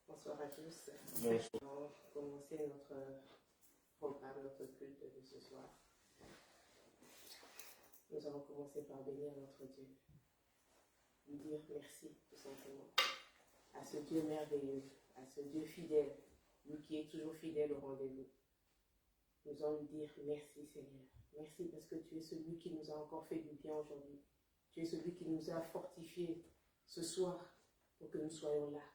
Bonsoir à tous. Bonsoir. Nous allons commencer notre programme, notre culte de ce soir. Nous allons commencer par bénir notre Dieu. Lui dire merci, tout simplement, à ce Dieu merveilleux, à ce Dieu fidèle, lui qui est toujours fidèle au rendez-vous. Nous allons lui dire merci Seigneur. Merci parce que tu es celui qui nous a encore fait du bien aujourd'hui. Tu es celui qui nous a fortifiés ce soir pour que nous soyons là.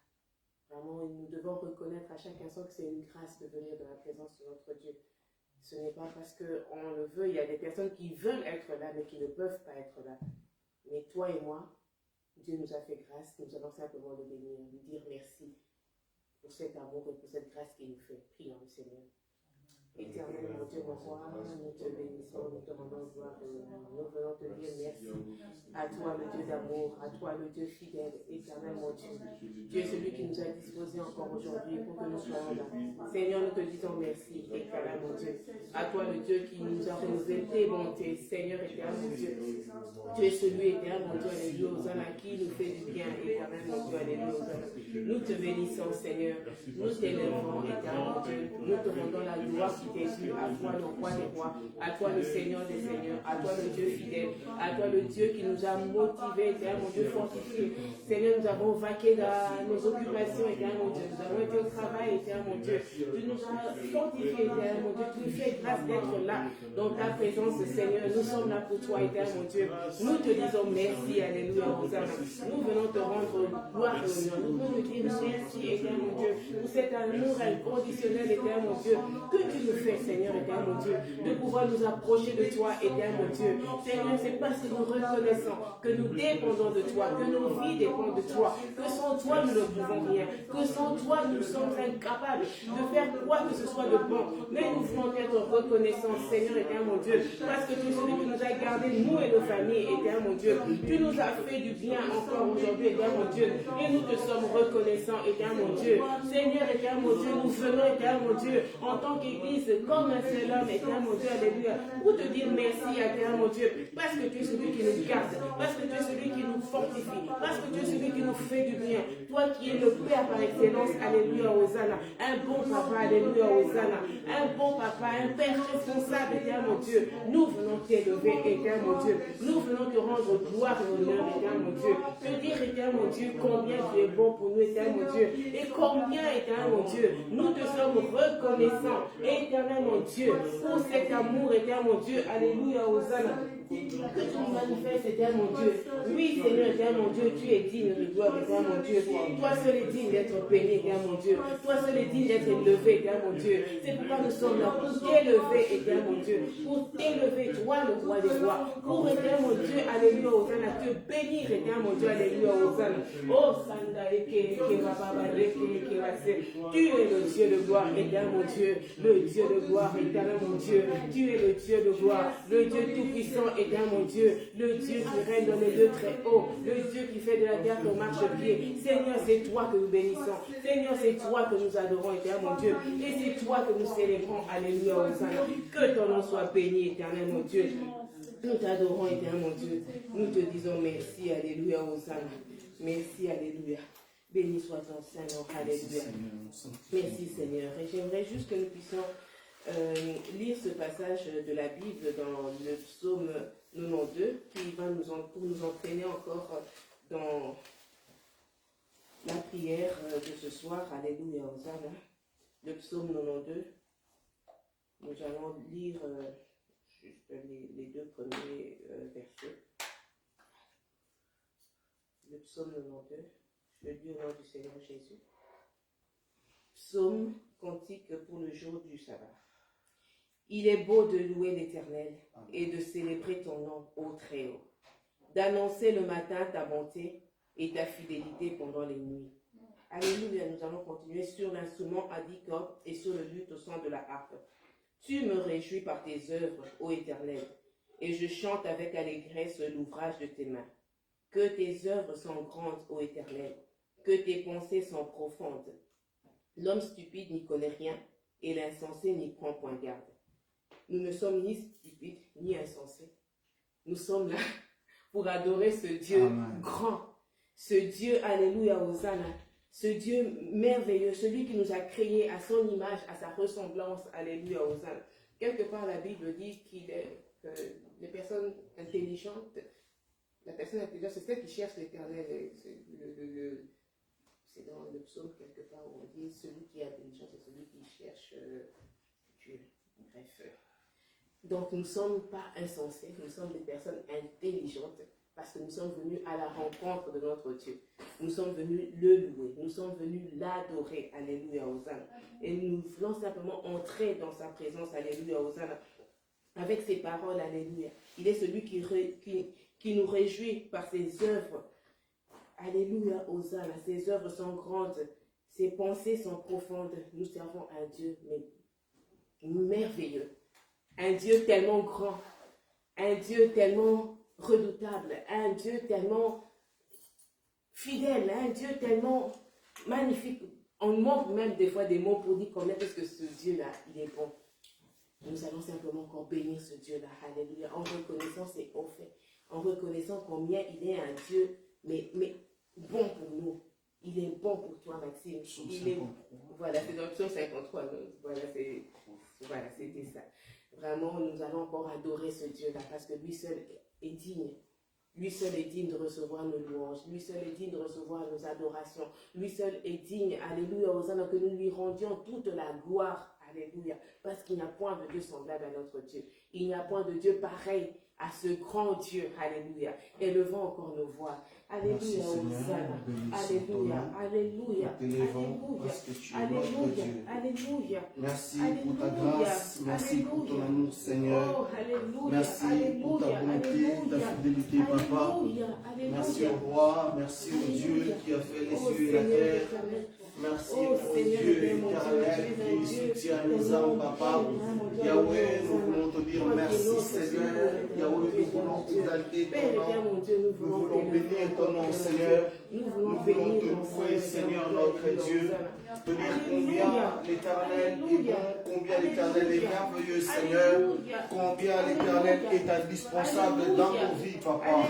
Vraiment, nous devons reconnaître à chaque instant que c'est une grâce de venir dans la présence de notre Dieu. Ce n'est pas parce qu'on le veut, il y a des personnes qui veulent être là, mais qui ne peuvent pas être là. Mais toi et moi, Dieu nous a fait grâce, nous allons simplement le bénir, lui dire merci pour cet amour et pour cette grâce qu'il nous fait. Prions le Seigneur. Éternel, mon Dieu, mon roi, nous te bénissons, nous te rendons gloire et honneur. Nous venons te dire merci à toi, le Dieu d'amour, à toi, le Dieu fidèle, éternel, mon Dieu. Tu es celui qui nous a disposés encore aujourd'hui pour que nous soyons là. Seigneur, nous te disons merci, éternel, mon Dieu. À toi, le Dieu qui nous a renouvelé tes bontés, Seigneur, éternel, mon Dieu. Tu es celui, éternel, mon Dieu, alléluia, Hosanna, qui nous fait du bien, éternel, mon Dieu, alléluia, Hosanna. Nous te bénissons, Seigneur. Nous t'élèvons, éternel, mon Dieu. Nous te rendons la gloire qui t'est due, à toi, le roi des rois, à toi, le Seigneur des seigneurs, à toi, le Dieu fidèle, à toi, le Dieu qui nous a motivés, éternel, mon Dieu, fortifiés. Seigneur, nous avons vaqué dans nos occupations, éternel, mon Dieu. Nous avons été au travail, éternel, mon Dieu. Tu nous as fortifiés, éternel, mon Dieu. Tu nous fais grâce d'être là, dans ta présence, Seigneur. Nous sommes là pour toi, éternel, mon Dieu. Nous te disons merci, alléluia, Hosanna. Nous venons te rendre gloire et honneur. Nous venons te dire merci, éternel, mon Dieu, pour cet amour inconditionnel, éternel, mon Dieu, que tu nous fais, Seigneur, éternel, mon Dieu, de pouvoir nous approcher de toi, éternel, mon Dieu. Seigneur, c'est parce que nous reconnaissons que nous dépendons de toi, que nos vies dépendent de toi, que sans toi nous ne pouvons rien, que sans toi nous sommes incapables de faire quoi que ce soit de bon. Mais nous voulons être reconnaissants, Seigneur, éternel, mon Dieu, parce que tu es celui qui nous a gardés, nous et nos familles, éternel, mon Dieu. Tu nous as fait du bien encore aujourd'hui, éternel, mon Dieu, et nous te sommes reconnaissants, éternel, mon Dieu. Seigneur, éternel, mon Dieu, nous venons, éternel, mon Dieu, en tant qu'Église, comme un seul homme, éternel, mon Dieu, alléluia, pour te dire merci, éternel, mon Dieu, parce que tu es celui qui nous garde, parce que tu es celui qui nous fortifie, parce que tu es celui qui nous fait du bien. Toi qui es le Père par excellence, alléluia, Hosanna, un bon papa, alléluia, Hosanna, un bon papa, un Père responsable, éternel, mon Dieu. Nous venons t'élever, éternel, mon Dieu. Nous venons te rendre gloire et honneur, éternel, mon Dieu. Te dire, éternel, mon Dieu, combien tu es bon pour nous, éternel, mon Dieu. Et combien, éternel, mon Dieu, nous te sommes reconnaissants, éternel, mon Dieu, pour cet amour, éternel, mon Dieu. Alléluia, Hosanna. Que tu nous manifestes, éternel, mon Dieu. Oui, Seigneur, éternel, mon Dieu, tu es digne de gloire, éternel, mon Dieu. Toi seul est digne d'être béni, éternel, mon Dieu. Toi seul est digne d'être élevé, éternel, mon Dieu. C'est pourquoi nous sommes là, pour t'élever, éternel, mon Dieu. Pour t'élever, toi, le roi des rois. Pour, éternel, mon Dieu, alléluia, Hosanna. Te bénir, éternel, mon Dieu, alléluia, Hosanna. Oh, Sanda, Eke, Baba, Reke, Vase. Tu es le Dieu de gloire, éternel, mon Dieu. Le Dieu de gloire, éternel, mon Dieu. Tu es le Dieu de gloire. Le Dieu tout-puissant, éternel, mon Dieu. Le Dieu qui règne dans les lieux très hauts. Le Dieu qui fait de la terre ton marchepied. Seigneur, c'est toi que nous bénissons. Seigneur, c'est toi que nous adorons, éternel, mon Dieu. Et c'est toi que nous célébrons. Alléluia, Hosanna. Que ton nom soit béni, éternel, mon Dieu. Nous t'adorons, éternel, mon Dieu. Nous te disons merci, alléluia, Hosanna. Merci, alléluia. Béni soit ton Seigneur, alléluia. Merci, Seigneur. Et j'aimerais juste que nous puissions lire ce passage de la Bible dans le psaume 92 qui va pour nous entraîner encore dans la prière de ce soir. Alléluia, Hosanna. Le psaume 92. Nous allons lire juste les deux premiers versets. Le psaume 92. Je le lis au nom du Seigneur Jésus. Psaume, cantique pour le jour du sabbat. Il est beau de louer l'Éternel et de célébrer ton nom, ô Très-Haut, d'annoncer le matin ta bonté et ta fidélité pendant les nuits. Alléluia, nous allons continuer sur l'instrument à 10 cordes et sur le luth au son de la harpe. Tu me réjouis par tes œuvres, ô Éternel, et je chante avec allégresse l'ouvrage de tes mains. Que tes œuvres sont grandes, ô Éternel, que tes pensées sont profondes. L'homme stupide n'y connaît rien, et l'insensé n'y prend point garde. Nous ne sommes ni stupides, ni insensés. Nous sommes là pour adorer ce Dieu Amen. Grand, ce Dieu, alléluia, Hosanna, ce Dieu merveilleux, celui qui nous a créés à son image, à sa ressemblance, alléluia, Hosanna. Quelque part, la Bible dit que les personnes intelligentes, la personne intelligente, c'est celle qui cherche l'éternel. C'est dans le psaume quelque part où on dit celui qui est intelligent, c'est celui qui cherche Dieu. Bref. Donc nous ne sommes pas insensés, nous sommes des personnes intelligentes parce que nous sommes venus à la rencontre de notre Dieu. Nous sommes venus le louer, nous sommes venus l'adorer, alléluia, Hosanna. Et nous voulons simplement entrer dans sa présence, alléluia, Hosanna, avec ses paroles, alléluia. Il est celui qui nous réjouit par ses œuvres. Alléluia, Hosanna, ses œuvres sont grandes, ses pensées sont profondes. Nous servons un Dieu merveilleux, un Dieu tellement grand, un Dieu tellement redoutable, un Dieu tellement fidèle, un Dieu tellement magnifique. On manque même des fois des mots pour dire combien est-ce que ce Dieu-là, il est bon. Nous allons simplement encore bénir ce Dieu-là, alléluia, en reconnaissant ses hauts faits, en reconnaissant combien il est un Dieu, mais bon pour nous. Il est bon pour toi, Maxime. Voilà, c'est dans le psaume 53. Voilà, c'était ça. Vraiment, nous allons encore adorer ce Dieu-là parce que lui seul est digne. Lui seul est digne de recevoir nos louanges. Lui seul est digne de recevoir nos adorations. Lui seul est digne, alléluia, Hosanna, que nous lui rendions toute la gloire. Alléluia. Parce qu'il n'y a point de Dieu semblable à notre Dieu. Il n'y a point de Dieu pareil à ce grand Dieu. Alléluia. Élevons encore nos voix. Alléluia, Hosanna. Alléluia, alléluia, alléluia, alléluia. Merci pour ta grâce, merci pour ton amour, Seigneur. Merci pour ta bonté, ta fidélité, Papa. Merci au roi, merci au Dieu qui a fait les cieux et la terre. Merci au Dieu éternel qui soutient nos âmes, Papa. Yahweh, nous voulons te dire merci, Seigneur. Yahweh, nous voulons exalter ton nom. Nous voulons bénir ton nom, Seigneur. Nous voulons te louer, Seigneur, notre Dieu. Te dire combien l'Éternel est bon, combien l'Éternel est merveilleux, Seigneur. Combien l'Éternel est indispensable dans nos vies, Papa.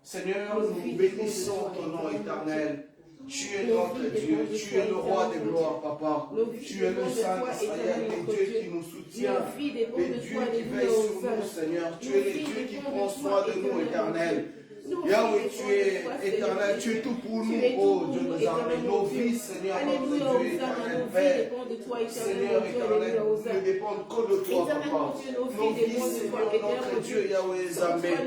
Seigneur, nous bénissons ton nom éternel. Tu es notre Dieu, tu es le roi des gloires, Papa. Tu es le Saint d'Israël, le Dieu qui nous soutient, le Dieu qui veille sur nous, Seigneur. Tu es le Dieu qui prend soin de nous, éternel. Yahweh, tu es éternel, tu es tout pour nous, oh Dieu des armées. Nos vies, Seigneur, notre Dieu éternel, Père. Seigneur éternel, ne dépendent que de toi, Papa. Nos vies, Seigneur, notre Dieu, Yahweh des armées,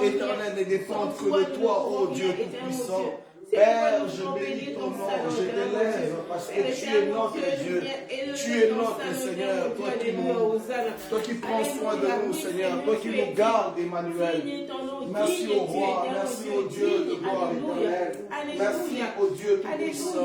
éternel, ne dépendent que de toi, oh Dieu tout-puissant. Père, je bénis ton nom, je t'élève parce que tu es notre Dieu, tu es notre Seigneur, toi qui prends soin de nous, Seigneur, toi qui nous gardes, Emmanuel. Merci au roi, merci au Dieu de gloire éternelle, merci au Dieu tout-puissant.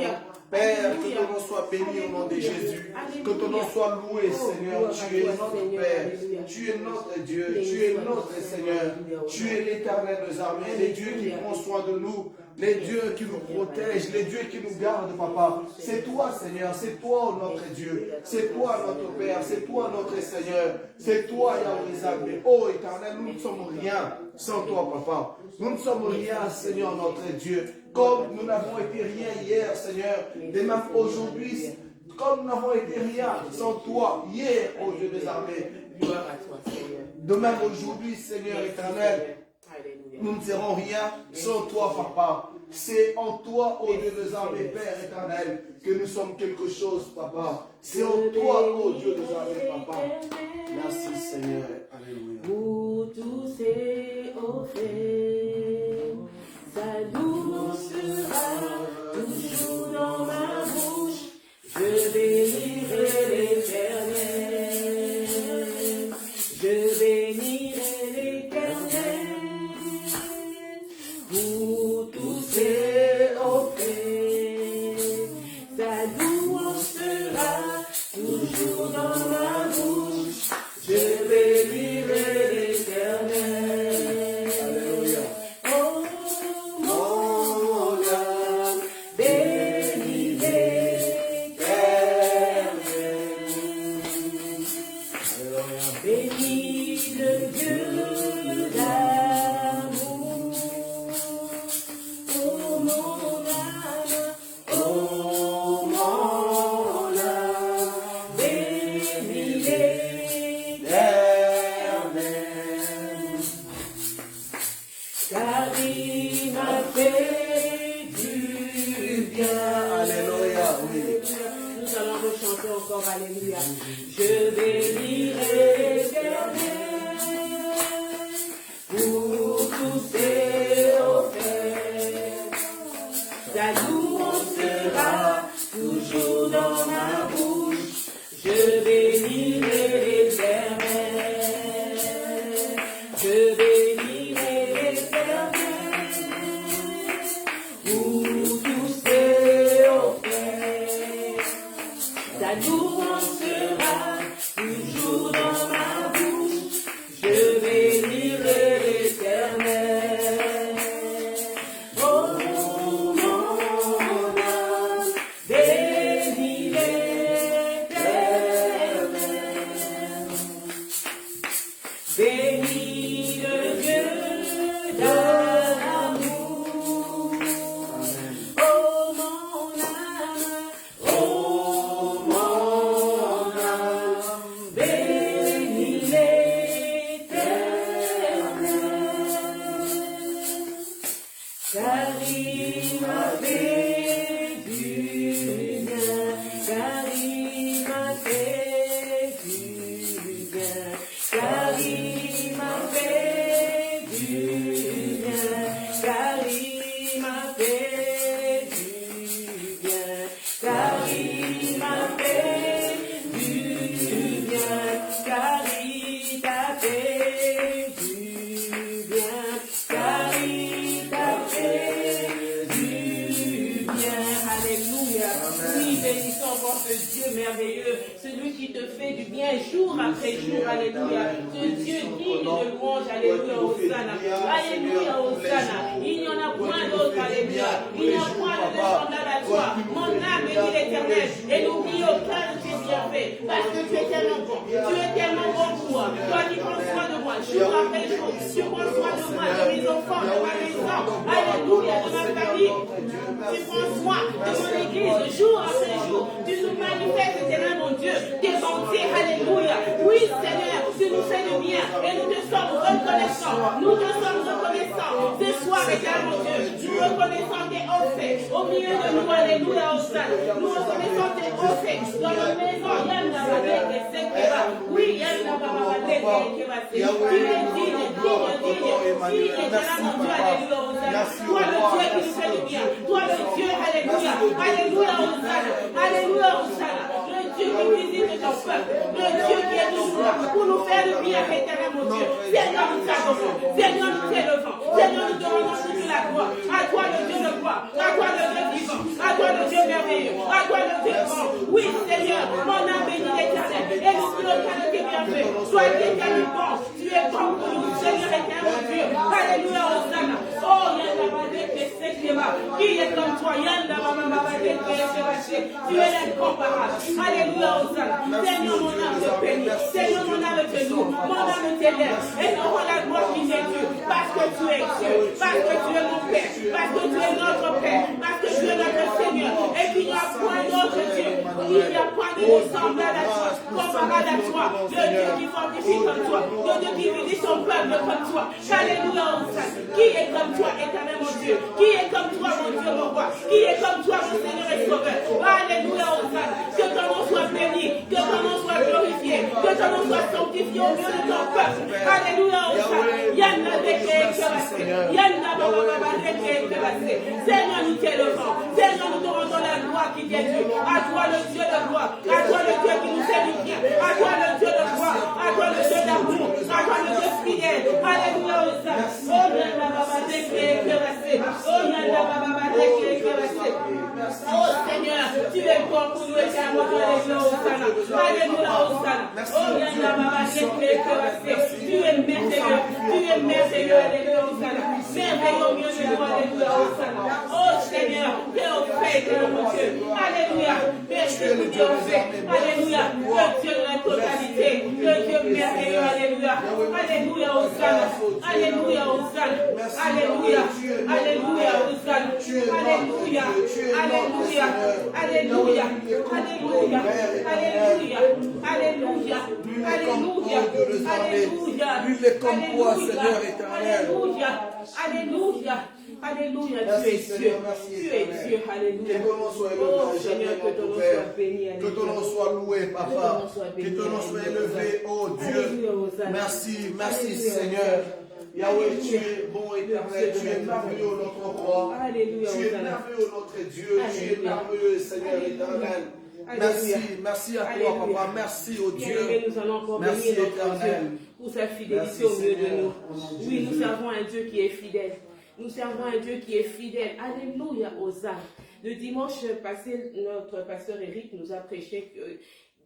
Père, que ton nom soit béni au nom de Jésus, que ton nom soit loué, Seigneur. Tu es notre Père, tu es notre Dieu, tu es notre Seigneur, tu es l'Éternel des armées, les dieux qui prend soin de nous, les dieux qui nous protègent, les dieux qui nous gardent, Papa. C'est toi, Seigneur, c'est toi notre Dieu, c'est toi notre Père, c'est toi notre Seigneur, c'est toi, Yahweh. Oh Éternel, nous ne sommes rien sans toi, Papa. Nous ne sommes rien, Seigneur, notre Dieu. Comme nous n'avons été rien hier, Seigneur, et même aujourd'hui, comme nous n'avons été rien sans toi hier, ô Dieu des armées. De même aujourd'hui, Seigneur éternel, nous ne serons rien sans toi, Papa. C'est en toi, ô Dieu des armées, Père éternel, que nous sommes quelque chose, Papa. C'est en toi, ô Dieu des armées, Papa. Merci, Seigneur. Alléluia. Pour tous ces hauts faits, sa louange sera toujours dans ma bouche. Je bénirai l'Éternel. Je bénirai l'Éternel. Pour tous ces hauts faits, sa louange sera toujours dans ma bouche. Je bénirai l'Éternel. Oh, mon encore, alléluia. Je bénirai l'Éternel pour tous ses offertes. Sa louange sera toujours dans ma bouche. Je bénirai l'Éternel. Je bénirai l'Éternel pour tous ses offertes. Sa louange sera toujours dans ma bouche. Je bénirai l'Éternel. Oh mon âme, bénis l'Éternel. Bénis le Dieu d'amour. Oh mon âme, bénis l'Éternel. Car il m'a fait du bien, car il m'a fait du bien, car il m'a fait du bien, car il m'a fait du bien, car il m'a fait du bien, car il t'a fait du bien, car il t'a fait du bien. Alléluia. Oui, bénissons encore ce Dieu merveilleux, celui qui te fait du bien jour après jour. Alléluia. Ce Dieu digne de louange. Alléluia. Hosanna. Alléluia. Hosanna. Il n'y en a point d'autre. Alléluia. Il n'y a point de semblable à toi. Mon âme bénit l'Éternel et n'oublie aucun de tes bienfaits. Parce que tu es tellement bon. Tu es tellement bon pour moi. Toi qui prends soin de moi jour après jour. Tu prends soin de moi, de mes enfants, de ma maison. Alléluia. De ma famille. Tu prends soin de mon église jour après jour. Tu nous manifestes, éternel mon Dieu, tes bontés. Alléluia. Oui, Seigneur, tu nous fais du bien et nous te sommes reconnaissants. Nous te sommes reconnaissants. Ce soir, éternel mon Dieu, nous reconnaissons tes hauts faits au milieu de nous. Alléluia. Hosanna. Nous reconnaissons tes hauts faits dans nos maisons. Oui, tu es digne, digne, éternel mon Dieu. Alléluia. Hosanna. Toi le Dieu qui nous fait du bien. Toi le Dieu, alléluia. Alléluia. Hosanna. Alléluia. Hosanna. Le Dieu qui visite ton peuple. Le Dieu qui est toujours là pour nous faire du bien, éternel mon Dieu. Seigneur, nous t'adorons. Seigneur, nous t'élevons. Seigneur, nous te rendons toute la gloire. À toi le Dieu de gloire. À toi le Dieu vivant. À toi le Dieu merveilleux. À toi le Dieu grand. Oui, Seigneur, mon âme bénit l'Éternel. Et nous plus aucun de tes bienfaits. Sois éternel bon. Tu es bon pour nous, Seigneur éternel mon Dieu. Alléluia. Hosanna. Oh, qui est comme toi? Tu es l'incomparable. Alléluia. Hosanna. Seigneur, mon âme te bénit. Seigneur, mon âme te loue. Mon âme t'élève. Et nous rend la gloire qui est Dieu. Parce que tu es Dieu. Parce que tu es mon Père. Parce que tu es notre Père. Parce que tu es notre Seigneur. Et qu'il n'y a point d'autre Dieu. Il n'y a point de semblable à toi. Comparable à toi. Le Dieu qui fortifie comme toi. Le Dieu qui visite son peuple comme toi. Alléluia. Hosanna. Qui est comme toi, éternel mon Dieu? Qui est comme toi, mon Dieu, mon roi? Qui est comme toi, mon Seigneur et Sauveur? Alléluia. Hosanna. Que ton nom soit béni. Que ton nom soit glorifié. Que ton nom soit sanctifié au milieu de ton peuple. Alléluia. Hosanna. Yanna Beke Kebase. Yanna Baba Beke Kebase. Seigneur, nous t'élevons. Seigneur, nous te rendons la gloire qui t'est due. À toi le Dieu de gloire. À toi le Dieu qui nous fait du bien. À toi le Dieu de gloire. À toi le Dieu d'amour. À toi le Dieu fidèle. Alléluia. Hosanna. Oh, Yanna Baba Beke Kebase. Oh, Yanna Baba Beke Kebase. Oh, Seigneur, tu es bon pour nous et ta gloire. Alléluia. Hosanna. Alléluia. Hosanna. Oh, Yanna Baba Beke Kebase. Tu es merveilleux. Tu es merveilleux. Alléluia. Hosanna. Merveilleux au milieu de nous. Alléluia. Hosanna. Oh, Seigneur, tu es au fait, mon Dieu. Alléluia. Merci pour Dieu au fait. Alléluia. Le Dieu de la totalité. Le Dieu merveilleux. Alléluia. Alléluia. Hosanna. Alléluia. Hosanna. Alléluia. Alléluia. Hosanna. Alléluia. Alléluia. Alléluia. Alléluia. Alléluia. Alléluia. Alléluia. Alléluia. Lui, il est comme toi, Seigneur éternel. Alléluia. Alléluia. Alléluia, Merci, tu es Dieu. Seigneur, merci, Tu es Éternel. Dieu, alléluia. Que ton nom soit élevé, Oh Seigneur, que ton nom soit béni, que alléluia. ton nom soit loué, Que ton Papa. nom soit Que béni, ton nom soit alléluia. élevé, oh Dieu. Alléluia, Hosanna. Merci, merci Alléluia, Seigneur. Hosanna. Yahweh, tu Alléluia. es bon, éternel, tu es merveilleux, notre roi. Alléluia, Tu es Hosanna. merveilleux, notre Dieu. Tu es Alléluia. merveilleux, Seigneur Alléluia. éternel. Alléluia. Merci, merci à toi, Alléluia. Papa. Merci, oh Dieu. Bien-aimés, nous allons encore Merci, bénir notre éternel. Dieu pour sa fidélité Merci, au milieu de Seigneur. nous. Au nom de Oui, nous Jésus. servons un Dieu qui est fidèle. Nous servons un Dieu qui est fidèle. Alléluia, Hosanna. Le dimanche passé, notre pasteur Eric nous a prêché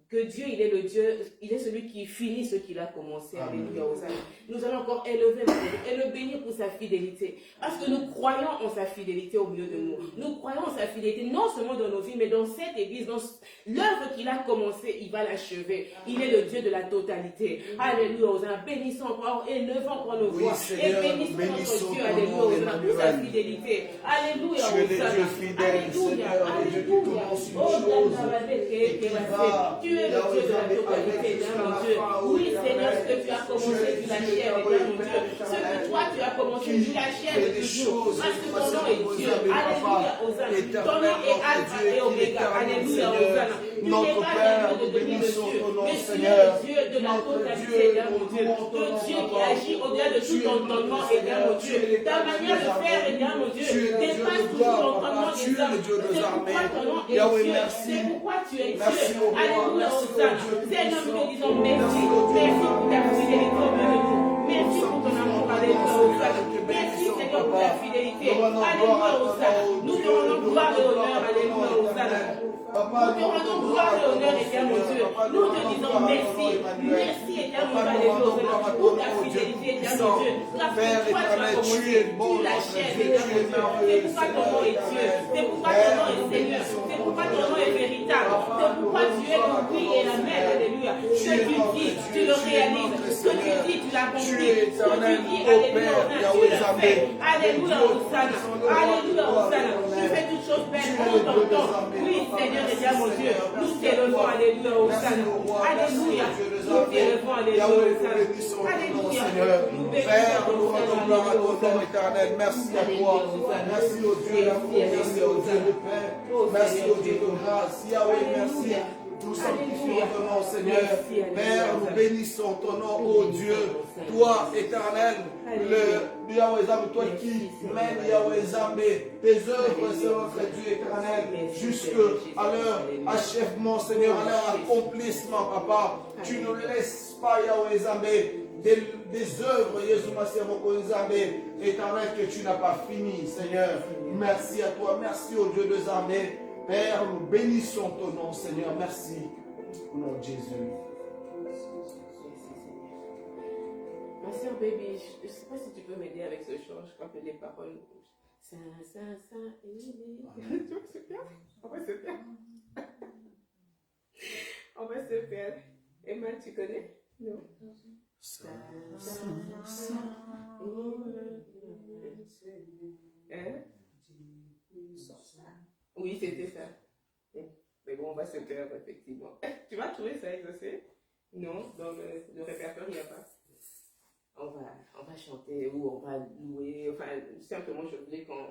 que Dieu, il est le Dieu, il est celui qui finit ce qu'il a commencé. Amen. Alléluia, Hosanna. Nous allons encore élever notre Dieu et le bénir pour sa fidélité. Parce que nous croyons en sa fidélité au milieu de nous. Nous croyons en sa fidélité, non seulement dans nos vies, mais dans cette église, dans l'œuvre qu'il a commencé, il va l'achever. Il est le Dieu de la totalité. Alléluia, Hosanna. Bénissons encore, élevons encore nos voix. Seigneur, Et bénissons bénissons notre Dieu, ton alléluia, nom, Hosanna, pour sa Emmanuel. fidélité. Alléluia, Tu es le Hosanna. Dieu fidèle, Alléluia, Seigneur, le Dieu qui alléluia. commence une Oh, chose et qui va. Tu es le Dieu de la totalité, mon Dieu. Oui, Seigneur, ce que tu as commencé, tu l'achèves, mon Dieu. Ce que toi, tu as commencé, tu l'achèves toujours. Parce que ton nom est Dieu. Alléluia, Hosanna. Ton nom est Alpha et Oméga. Alléluia, Hosanna. Tu n'es pas un Dieu de demi-mesure, mais tu es le Dieu de la totalité, mon Dieu. Le Dieu qui agit au-delà de tout entendement, mon Dieu. Ta manière de faire, mon Dieu, dépasse toujours l'entendement des hommes. C'est pourquoi ton nom est Dieu. C'est pourquoi tu es Dieu. Alléluia, Hosanna. C'est un homme qui te disons merci. Merci pour ta fidélité au milieu de nous. Merci pour ton amour, alléluia, Hosanna. Merci, Seigneur, pour ta fidélité. Alléluia, Hosanna. Nous te rendons gloire et honneur, alléluia, Hosanna. Nous te rendons gloire et honneur, éternel mon Dieu. Nous te disons merci. Merci, éternel mon Dieu, alléluia, pour ta fidélité, éternel mon Dieu. Parce que toi, tu as commencé, tu l'achèves, éternel mon Dieu. C'est pourquoi ton nom est Dieu. C'est pourquoi ton nom est Seigneur. C'est pourquoi ton nom est véritable. C'est pourquoi tu es le oui et la mer, alléluia. Ce que tu dis, tu le réalises. Ce que tu dis, tu l'accomplis. Ce que tu dis, alléluia, tu le fais. Alléluia, Hosanna. Alléluia, Hosanna. Tu fais toutes choses belles pour ton temps. Oui, Seigneur, et mon Dieu, nous t'élevons, alléluia, Hosanna. Alléluia. Nous t'élevons, alléluia, Hosanna. Alléluia. Père, nous rendons gloire à ton nom éternel. Merci à toi. Merci au Dieu d'amour. Merci au Dieu de paix. Merci au Dieu de grâce. Yahweh, merci. Nous sanctifions ton nom, Seigneur. Père, nous bénissons ton nom, ô Dieu. Toi, éternel, le Yahweh Zambé, toi qui mènes Yahweh Zambé, tes œuvres, c'est notre Dieu éternel, jusqu'à leur achèvement, Seigneur, à leur accomplissement, Papa. Tu ne laisses pas, Yahweh Zambé, des œuvres, Jésus Zambé, éternel, que tu n'as pas fini, Seigneur. Merci à toi, merci au Dieu de Zambé. Père, nous bénissons ton nom, Seigneur. Merci. Au nom de Jésus. Ma soeur baby, je ne sais pas si tu peux m'aider avec ce chant. Je crois que les paroles. Saint, Saint, Saint, tu vois, c'est bien. On va se faire. On va se faire. Emma, tu connais? Non. Saint, Saint, Saint. Hein? Oui, c'était ça. Mais bon, on va se faire, effectivement. Tu vas trouver ça exaucé? Non, dans le répertoire, il n'y a pas. On va chanter ou on va louer. Enfin, simplement, je voulais qu'on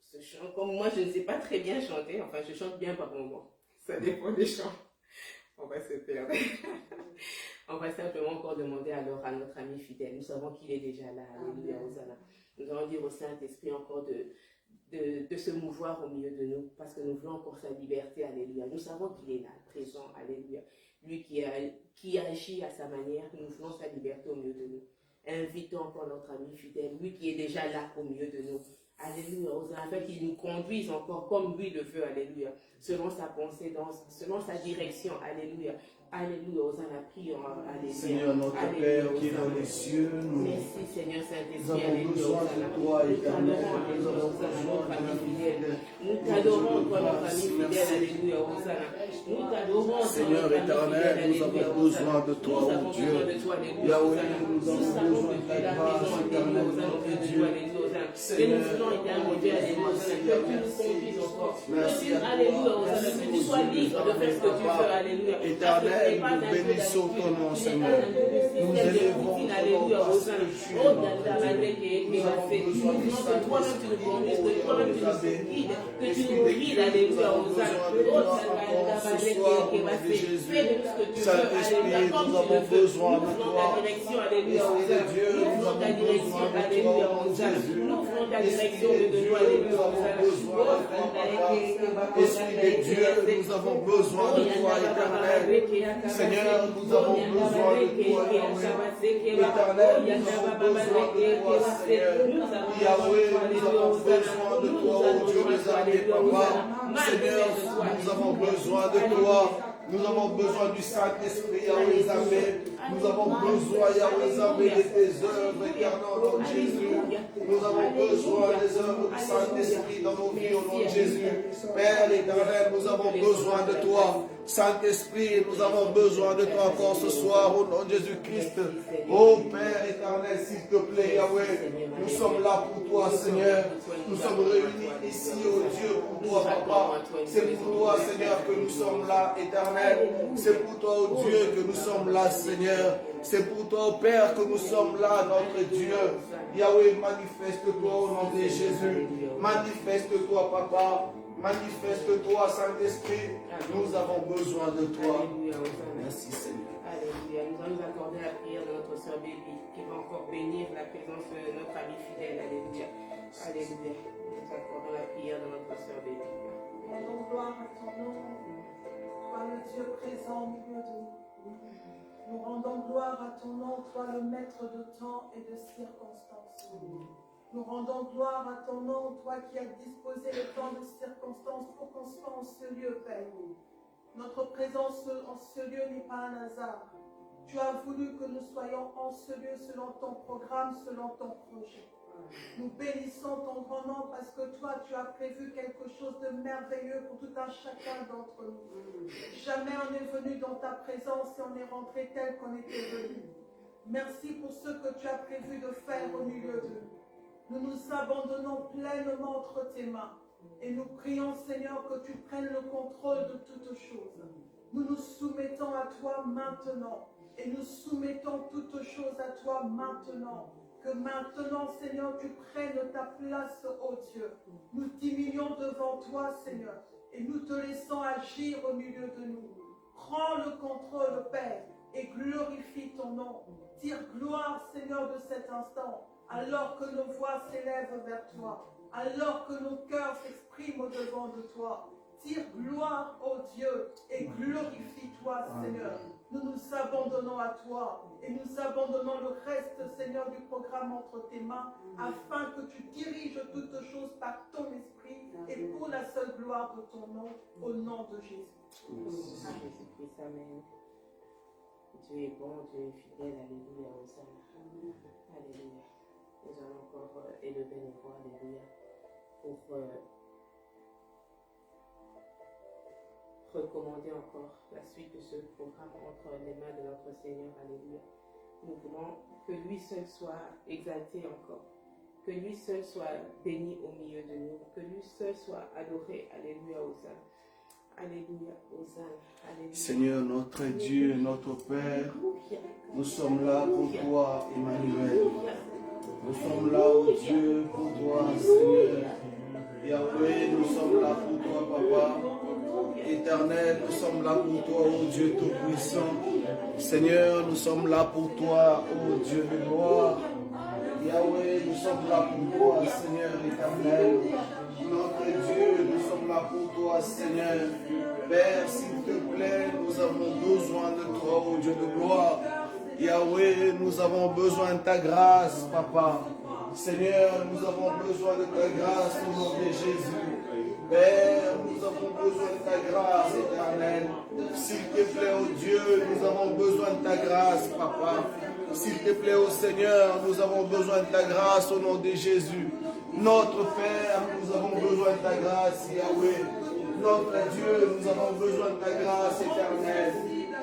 se chante. Comme moi, je ne sais pas très bien chanter. Enfin, je chante bien par moment. Ça dépend des chants. On va se perdre. On va simplement encore demander alors à notre ami fidèle. Nous savons qu'il est déjà là. Alléluia, Hosanna. Nous allons dire au Saint-Esprit encore de se mouvoir au milieu de nous, parce que nous voulons encore sa liberté, alléluia. Nous savons qu'il est là, présent, alléluia. Lui qui agit à sa manière, nous voulons sa liberté au milieu de nous. Invitons encore notre ami fidèle, lui qui est déjà là au milieu de nous. Alléluia, afin qu'il nous conduise encore comme lui le veut, alléluia. Selon sa pensée, selon sa direction, alléluia. Alléluia, Hosanna, prions, alléluia. Seigneur, notre Père qui est dans les cieux, merci Seigneur nous Saint-Esprit, avons besoin de toi, éternel. Nous avons besoin de notre fidèle. Nous t'adorons, toi, notre ami fidèle, alléluia, Hosanna. Nous t'adorons, Seigneur éternel, nous avons besoin de toi, oh Dieu. Yahweh, nous avons besoin de ta grâce, éternel, notre Dieu. Et nous voulons, éternel, mon Dieu, alléluia, que tu nous conduises encore Merci à toi. Alléluia, Hosanna, que tu sois libre de faire ce que tu veux, Alléluia. Éternel, nous bénissons ton nom, Seigneur. Nous élevons ton nom parce que tu es notre Dieu. Nous avons besoin du Saint-Esprit pour nous guider, que tu nous guides, Alléluia, Hosanna. Ce soir, au nom de Jésus, Saint-Esprit, nous avons besoin de toi. Esprit de Dieu, nous avons besoin de toi, au nom de Jésus. Esprit de Dieu, nous avons besoin de toi, Papa. Esprit de Dieu, nous avons besoin de toi, éternel. Seigneur, nous avons besoin de toi, Yahweh. Éternel, nous avons besoin de toi, Seigneur. Yahweh, nous avons besoin de toi, oh Dieu des armées, Papa. Seigneur, nous avons besoin de toi. Nous avons besoin du Saint-Esprit, Yahweh Zambé. Nous avons besoin, Yahweh Zambé, de tes œuvres éternelles au nom de Jésus. Nous avons besoin des œuvres du Saint-Esprit dans nos vies au nom de Jésus. Père éternel, nous avons besoin de toi. Saint-Esprit, nous avons besoin de toi encore ce soir au nom de Jésus-Christ. Oh Père éternel, s'il te plaît, Yahweh, nous sommes là pour toi, Seigneur. Nous sommes réunis ici, oh Dieu, pour toi, Papa. C'est pour toi, Seigneur, que nous sommes là, éternel. C'est pour toi, oh Dieu, que nous sommes là, Seigneur. C'est pour toi, oh Père, que nous sommes là, notre Dieu. Yahweh, manifeste-toi au nom de Jésus. Manifeste-toi, Papa. Manifeste-toi, Saint-Esprit. Nous avons besoin de toi. Merci, Seigneur. Alléluia. Nous allons nous accorder la prière de notre sœur Béli, qui va encore bénir la présence de notre ami fidèle. Alléluia. Alléluia. Nous accordons la prière de notre sœur Béli. Rendons gloire à ton nom, toi le Dieu présent au milieu de nous. Nous rendons gloire à ton nom, toi le maître de temps et de circonstances. Nous rendons gloire à ton nom, toi qui as disposé le temps de circonstances pour qu'on soit en ce lieu, Père. Notre présence en ce lieu n'est pas un hasard. Tu as voulu que nous soyons en ce lieu selon ton programme, selon ton projet. Nous bénissons ton grand nom parce que toi, tu as prévu quelque chose de merveilleux pour tout un chacun d'entre nous. Jamais on est venu dans ta présence et on est rentré tel qu'on était venu. Merci pour ce que tu as prévu de faire au milieu de nous. Nous nous abandonnons pleinement entre tes mains et nous prions, Seigneur, que tu prennes le contrôle de toutes choses. Nous nous soumettons à toi maintenant et nous soumettons toutes choses à toi maintenant. Que maintenant, Seigneur, tu prennes ta place, ô Dieu. Nous diminuons devant toi, Seigneur, et nous te laissons agir au milieu de nous. Prends le contrôle, Père, et glorifie ton nom. Tire gloire, Seigneur, de cet instant, alors que nos voix s'élèvent vers toi, alors que nos cœurs s'expriment au-devant de toi. Tire gloire, ô Dieu, et glorifie-toi, Seigneur. Nous nous abandonnons à toi et nous abandonnons le reste, Seigneur, du programme entre tes mains, afin que tu diriges toutes choses par ton esprit et pour la seule gloire de ton nom, au nom de Jésus. Jésus-Christ, Amen. Dieu est bon, Dieu est fidèle, alléluia, Hosanna. Alléluia. Nous allons encore élever nos voix, alléluia, pour recommander encore la suite de ce programme entre les mains de notre Seigneur, alléluia. Nous voulons que lui seul soit exalté encore, que lui seul soit béni au milieu de nous, que lui seul soit adoré, alléluia, Hosanna. Alléluia, Hosanna, alléluia. Seigneur, notre Dieu, notre Père, nous sommes là pour toi, Emmanuel. Nous sommes là, oh Dieu, pour toi, Seigneur. Yahweh, nous sommes là pour toi, Papa. Éternel, nous sommes là pour toi, oh Dieu Tout-Puissant. Seigneur, nous sommes là pour toi, oh Dieu de gloire. Yahweh, nous sommes là pour toi, Seigneur éternel. Notre Dieu, nous sommes là pour toi, Seigneur. Père, s'il te plaît, nous avons besoin de toi, oh Dieu de gloire. Yahweh, nous avons besoin de ta grâce, Papa. Seigneur, nous avons besoin de ta grâce au nom de Jésus. Père, nous avons besoin de ta grâce éternelle. S'il te plaît, oh Dieu, nous avons besoin de ta grâce, Papa. S'il te plaît, oh Seigneur, nous avons besoin de ta grâce au nom de Jésus. Notre Père, nous avons besoin de ta grâce, Yahweh. Notre Dieu, nous avons besoin de ta grâce éternelle.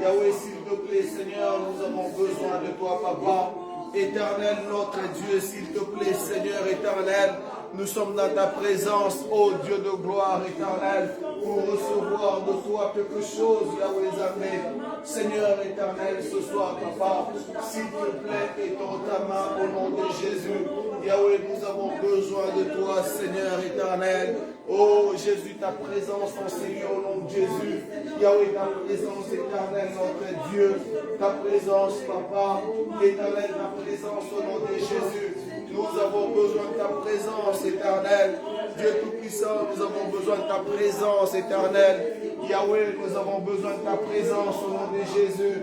Yahweh, s'il te plaît, Seigneur, nous avons besoin de toi, Papa. Éternel, notre Dieu, s'il te plaît, Seigneur éternel, Nous sommes dans ta présence, ô Dieu de gloire éternelle, pour recevoir de toi quelque chose, Yahweh Zamé. Seigneur éternel, ce soir, Papa, s'il te plaît, étends ta main au nom de Jésus. Yahweh, nous avons besoin de toi, Seigneur éternel. Oh Jésus, ta présence enseigne au nom de Jésus. Yahweh, ta présence éternelle, notre Dieu. Ta présence, Papa, éternelle, ta présence au nom de Jésus. Nous avons besoin de ta présence éternelle. Dieu Tout-Puissant, nous avons besoin de ta présence éternelle. Yahweh, nous avons besoin de ta présence au nom de Jésus.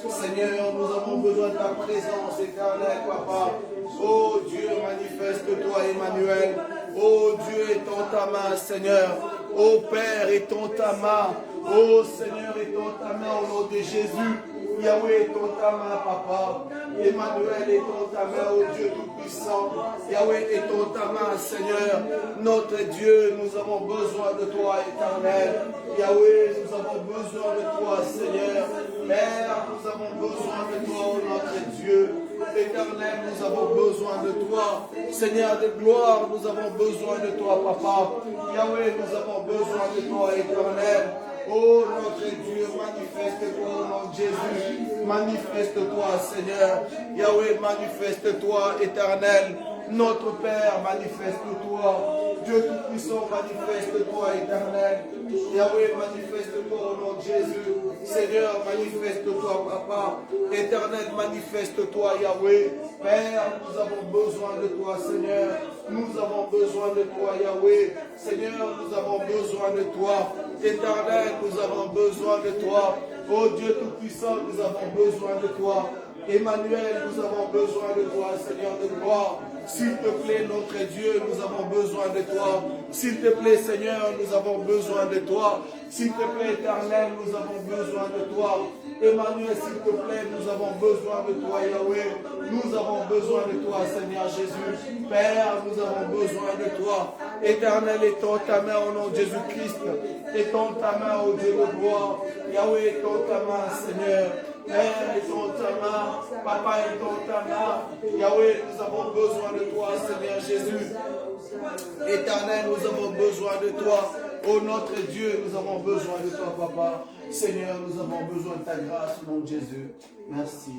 Seigneur, nous avons besoin de ta présence éternelle, Papa. Oh Dieu, manifeste-toi, Emmanuel. Oh Dieu, étends ta main, Seigneur. Oh Père, étends ta main. Oh Seigneur, étends ta main au nom de Jésus. Yahweh, étends ta main, Papa. Emmanuel, étends ta main, oh Dieu Tout-Puissant. Yahweh, étends ta main, Seigneur. Notre Dieu, nous avons besoin de toi, éternel. Yahweh, nous avons besoin de toi, Seigneur. Père, nous avons besoin de toi, oh notre Dieu. Éternel, nous avons besoin de toi. Seigneur de gloire, nous avons besoin de toi, Papa. Yahweh, nous avons besoin de toi, éternel. Oh notre Dieu, manifeste-toi au nom de Jésus. Manifeste-toi, Seigneur. Yahweh, manifeste-toi, éternel. Notre Père, manifeste-toi. Dieu Tout-Puissant, manifeste-toi, éternel. Yahweh, manifeste-toi au nom de Jésus. Seigneur, manifeste-toi, Papa. Éternel, manifeste-toi, Yahweh. Père, nous avons besoin de toi, Seigneur. Nous avons besoin de toi, Yahweh. Seigneur, nous avons besoin de toi. Éternel, nous avons besoin de toi. Oh Dieu Tout-Puissant, nous avons besoin de toi. Emmanuel, nous avons besoin de toi, Seigneur de gloire. S'il te plaît, notre Dieu, nous avons besoin de toi. S'il te plaît, Seigneur, nous avons besoin de toi. S'il te plaît, Éternel, nous avons besoin de toi. Emmanuel, s'il te plaît, nous avons besoin de toi, Yahweh. Nous avons besoin de toi, Seigneur Jésus. Père, nous avons besoin de toi. Éternel, étends ta main au nom de Jésus-Christ. Étends ta main au Dieu de gloire. Yahweh, étends ta main, Seigneur. Père, étends ta main. Papa, étends ta main. Yahweh, nous avons besoin de toi, Seigneur Jésus. Éternel, nous avons besoin de toi. Oh notre Dieu, nous avons besoin de toi, Papa. Seigneur, nous avons besoin de ta grâce au nom de Jésus. Merci.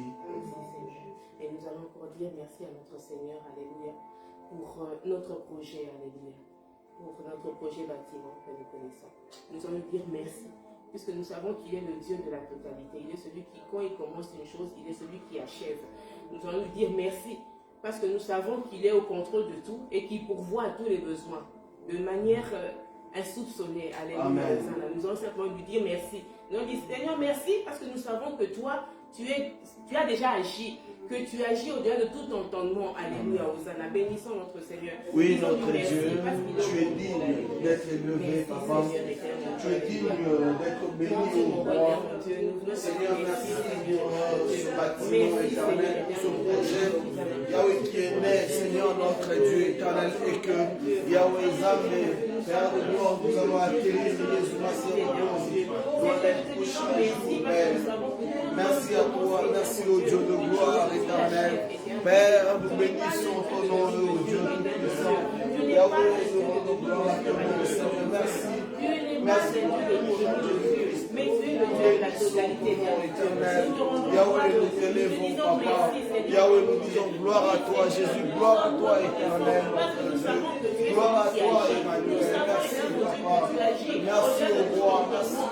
Et nous allons encore dire merci à notre Seigneur, alléluia, pour notre projet, alléluia, pour notre projet bâtiment que nous connaissons. Nous allons dire merci, puisque nous savons qu'il est le Dieu de la totalité. Il est celui qui, quand il commence une chose, il est celui qui achève. Nous allons lui dire merci, parce que nous savons qu'il est au contrôle de tout et qu'il pourvoit à tous les besoins de manière insoupçonnée. Alléluia. Nous allons simplement lui dire merci. Nous allons dire Seigneur, merci, parce que nous savons que toi, tu as déjà agi, que tu agis au-delà de tout entendement. Alléluia, Hosanna. Bénissons notre Seigneur. Oui, notre Dieu, tu es digne d'être élevé, Papa. Tu es digne d'être béni au roi. Seigneur, merci pour ce bâtiment éternel, pour ce projet. Yahweh qui est né, Seigneur, notre Dieu éternel, et que Yahweh Zamé, Père de gloire, nous allons acquérir Jésus Massé dans les prochains jours, Père. Merci à toi, merci au Dieu de gloire éternel. Père, nous bénissons ton nom, ô Dieu tout-puissant. Yahweh, nous rendons gloire à ton nom, Seigneur. Merci. Merci pour Jésus-Christ. Mais tu es le Dieu de la totalité éternel. Yahweh, nous t'élèvons, Papa. Yahweh, nous disons gloire à toi, Jésus. Gloire à toi, éternel, notre Dieu. Gloire à toi, Emmanuel. Merci, Papa. Merci au roi. Merci au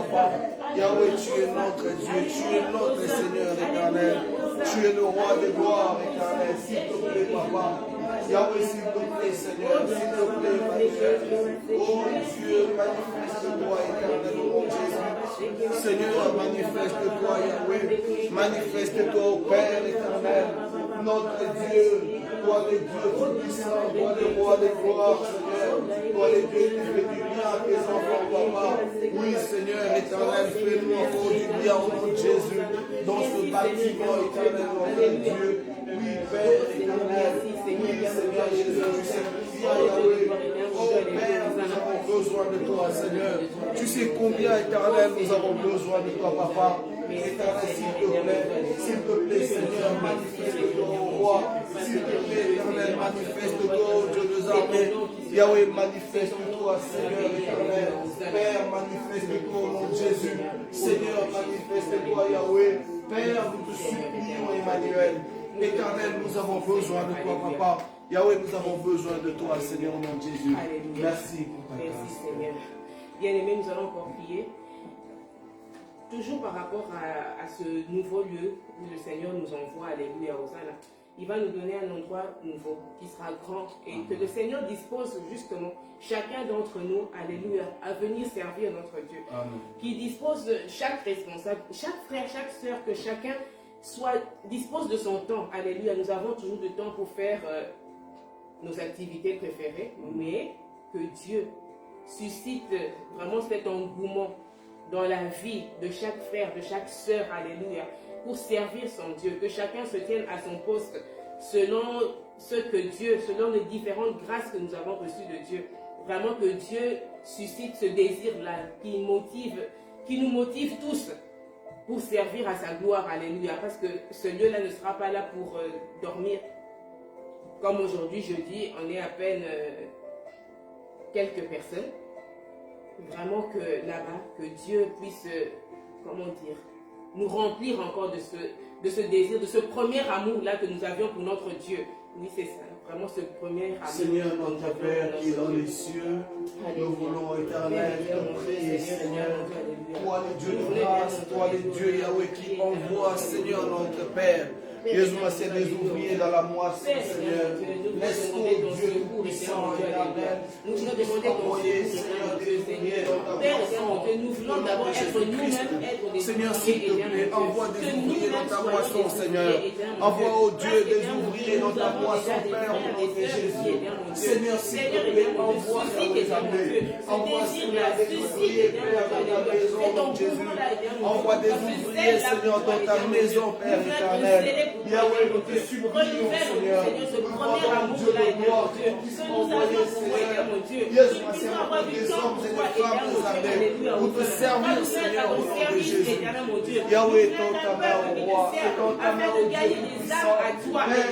Père. Yahweh, tu es notre Dieu, tu es notre Seigneur éternel. Tu es le roi de gloire éternel. S'il te plaît, Papa. Yahweh, s'il te plaît, Seigneur. S'il te plaît, manifeste. Oh Dieu, manifeste-toi éternel au nom de Jésus. Seigneur, manifeste-toi, Yahweh. Manifeste-toi au Père éternel. Notre Dieu, toi le Dieu tout-puissant, toi le roi de gloire, Seigneur. Toi le Dieu qui fait du bien à tes enfants, Papa. Oui, Seigneur éternel, fais-nous encore du bien au nom de Jésus. Dans ce bâtiment éternel, notre Dieu. Oui, Père éternel. Oui, Seigneur Jésus, tu sais combien, Yahweh. Oh Père, nous avons besoin de toi, Seigneur. Tu sais combien, éternel, nous avons besoin de toi, Papa. S'il te plaît, Seigneur, manifeste-toi au roi. S'il te plaît, éternel, manifeste-toi au Dieu des armées. Yahweh, manifeste-toi, Seigneur éternel. Père, manifeste-toi au nom de Jésus. Seigneur, manifeste-toi, Yahweh. Père, nous te supplions, Emmanuel. Éternel, nous avons besoin de toi, Papa. Yahweh, nous avons besoin de toi, Seigneur, au nom de Jésus. Alléluia. Merci pour ta grâce. Merci, Seigneur. Bien-aimés, nous allons encore prier. Toujours par rapport à ce nouveau lieu où le Seigneur nous envoie, alléluia, Hosanna. Il va nous donner un endroit nouveau qui sera grand et que le Seigneur dispose justement chacun d'entre nous, alléluia, à venir servir notre Dieu. Amen. Qui dispose de chaque responsable, chaque frère, chaque soeur, que chacun dispose de son temps, alléluia. Nous avons toujours du temps pour faire nos activités préférées, mais que Dieu suscite vraiment cet engouement dans la vie de chaque frère, de chaque sœur, alléluia, pour servir son Dieu, que chacun se tienne à son poste selon ce que Dieu, selon les différentes grâces que nous avons reçues de Dieu. Vraiment que Dieu suscite ce désir-là qui nous motive tous pour servir à sa gloire, alléluia, parce que ce lieu-là ne sera pas là pour dormir. Comme aujourd'hui, jeudi, on est à peine quelques personnes. Vraiment que là-bas, que Dieu puisse, comment dire, nous remplir encore de ce désir, de ce premier amour-là que nous avions pour notre Dieu. Oui, c'est ça, vraiment ce premier amour. Seigneur, notre Père qui est dans les cieux, nous voulons, éternel, te prier, Seigneur. Toi, les dieux de grâce, toi, les dieux Yahweh qui envoie, Seigneur, notre Père. Jésus, c'est des ouvriers dans la moisson, Seigneur. Laisse-toi, Dieu puissant, éternel. Nous te demandons envoyer, Seigneur, des ouvriers dans ta moisson. nous voulons d'abord être nous-mêmes, être des Seigneur, s'il te plaît, envoie des ouvriers dans ta moisson, Seigneur. Envoie, oh Dieu, des ouvriers dans ta moisson, Père, au nom de Jésus. Seigneur, s'il te plaît, envoie des armées. Envoie, Seigneur, des ouvriers, Père, dans ta maison, au nom de Jésus. Envoie des ouvriers, Seigneur, dans ta maison, Père éternel. Yahweh, nous te supplions, Seigneur. Nous demandons, Dieu de gloire, que tu puisses envoyer, Seigneur. Jésus, ma Seigneur, des hommes et des femmes, des armées, pour te servir, Seigneur, au nom de Jésus. Yahweh, ton ta main au roi, et ton ta main au Dieu puissant. Père,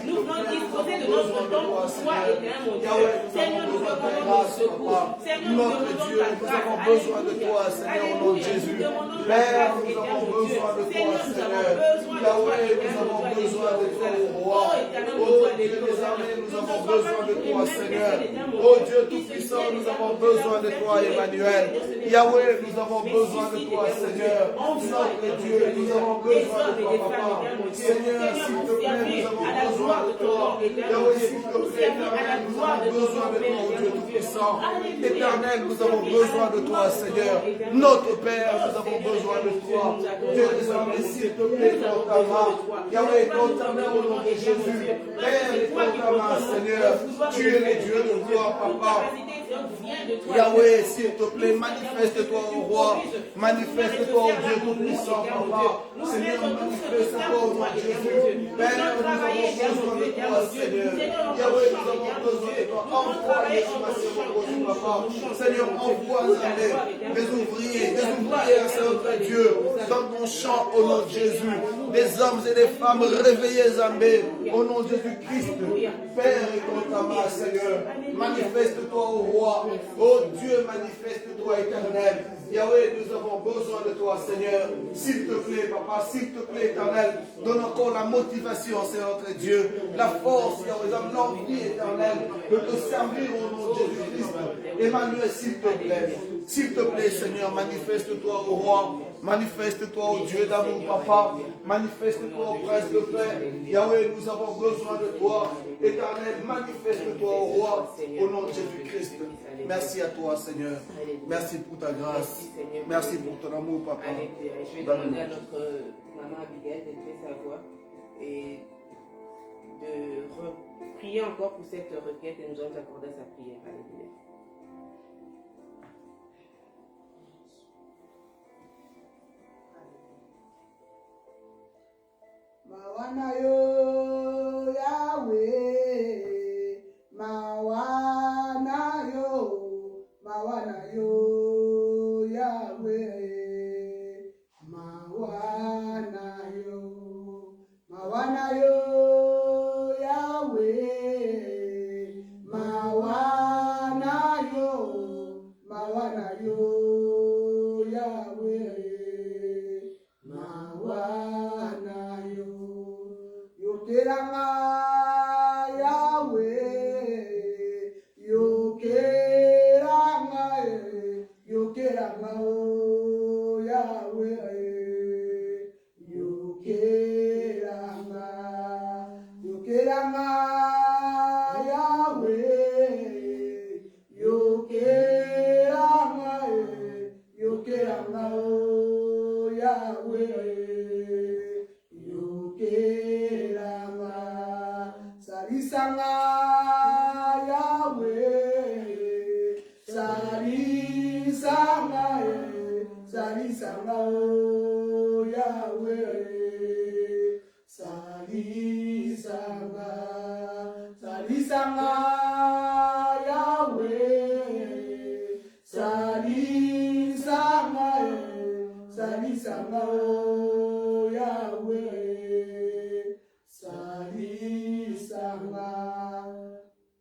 nous voulons disposer de notre temps pour toi, éternel mon Dieu. Seigneur, nous demandons ton secours. Seigneur, nous notre Dieu, nous avons besoin de toi, Seigneur, au nom de Jésus. Père, nous avons besoin de toi, Seigneur. Yahweh, nous avons besoin de toi, roi. Oh Dieu des armées, nous avons besoin de toi, Seigneur. Oh Dieu tout-puissant, nous avons besoin de toi, Emmanuel. Yahweh, nous avons besoin de toi, Seigneur. Notre Dieu, nous avons besoin de toi, Papa. Seigneur, s'il te plaît, nous avons besoin de toi. Yahweh, s'il te plaît, éternel, nous avons besoin de toi, oh Dieu tout-puissant. Éternel, nous avons besoin de toi, Seigneur. Notre Père, nous avons besoin de toi. Dieu des armées, s'il te plaît, dans ta main. Yahweh, dans ta main, au nom de Jésus. Père, et dans ta main, Seigneur. Tu es le Dieu de gloire, Papa. Yahweh, s'il te plaît, manifeste-toi au roi. Manifeste-toi au Dieu tout-puissant, Papa. Seigneur, manifeste-toi au nom de Jésus. Père, nous avons besoin de toi, Seigneur. Yahweh, nous avons besoin de toi. Envoie les chemins, Papa. Seigneur, envoie des ouvriers, Seigneur Dieu, dans ton champ au nom de Jésus. Des hommes et des femmes réveillés, Zambé, au nom de Jésus-Christ. Père, et contre ta main, Seigneur. Manifeste-toi au roi. Oh Dieu, manifeste-toi éternel. Yahweh, nous avons besoin de toi, Seigneur. S'il te plaît, Papa, s'il te plaît, éternel, donne encore la motivation, Seigneur notre Dieu, la force, Yahweh, l'envie éternelle de te servir au nom de Jésus-Christ. Emmanuel, s'il te plaît, Seigneur, manifeste-toi au roi, manifeste-toi au Dieu d'amour, Papa, manifeste-toi au Prince de paix. Yahweh, nous avons besoin de toi, éternel, manifeste-toi au roi, au nom de Jésus-Christ. Merci à toi, Seigneur. Merci pour ta grâce. Merci pour ton amour, Papa. Je vais demander à notre maman Abigail d'élever sa voix et de prier encore pour cette requête et nous allons accorder sa prière. Alléluia. Mawana yo Yahweh, Mawana yo Yahweh, Mawana Yahweh, Sali Sanga, Sali Sanga, Yahweh, Sali Sanga, Sali Sanga, Yahweh, Sali Sanga, Sali Sanga, Yahweh, Sali Sanga.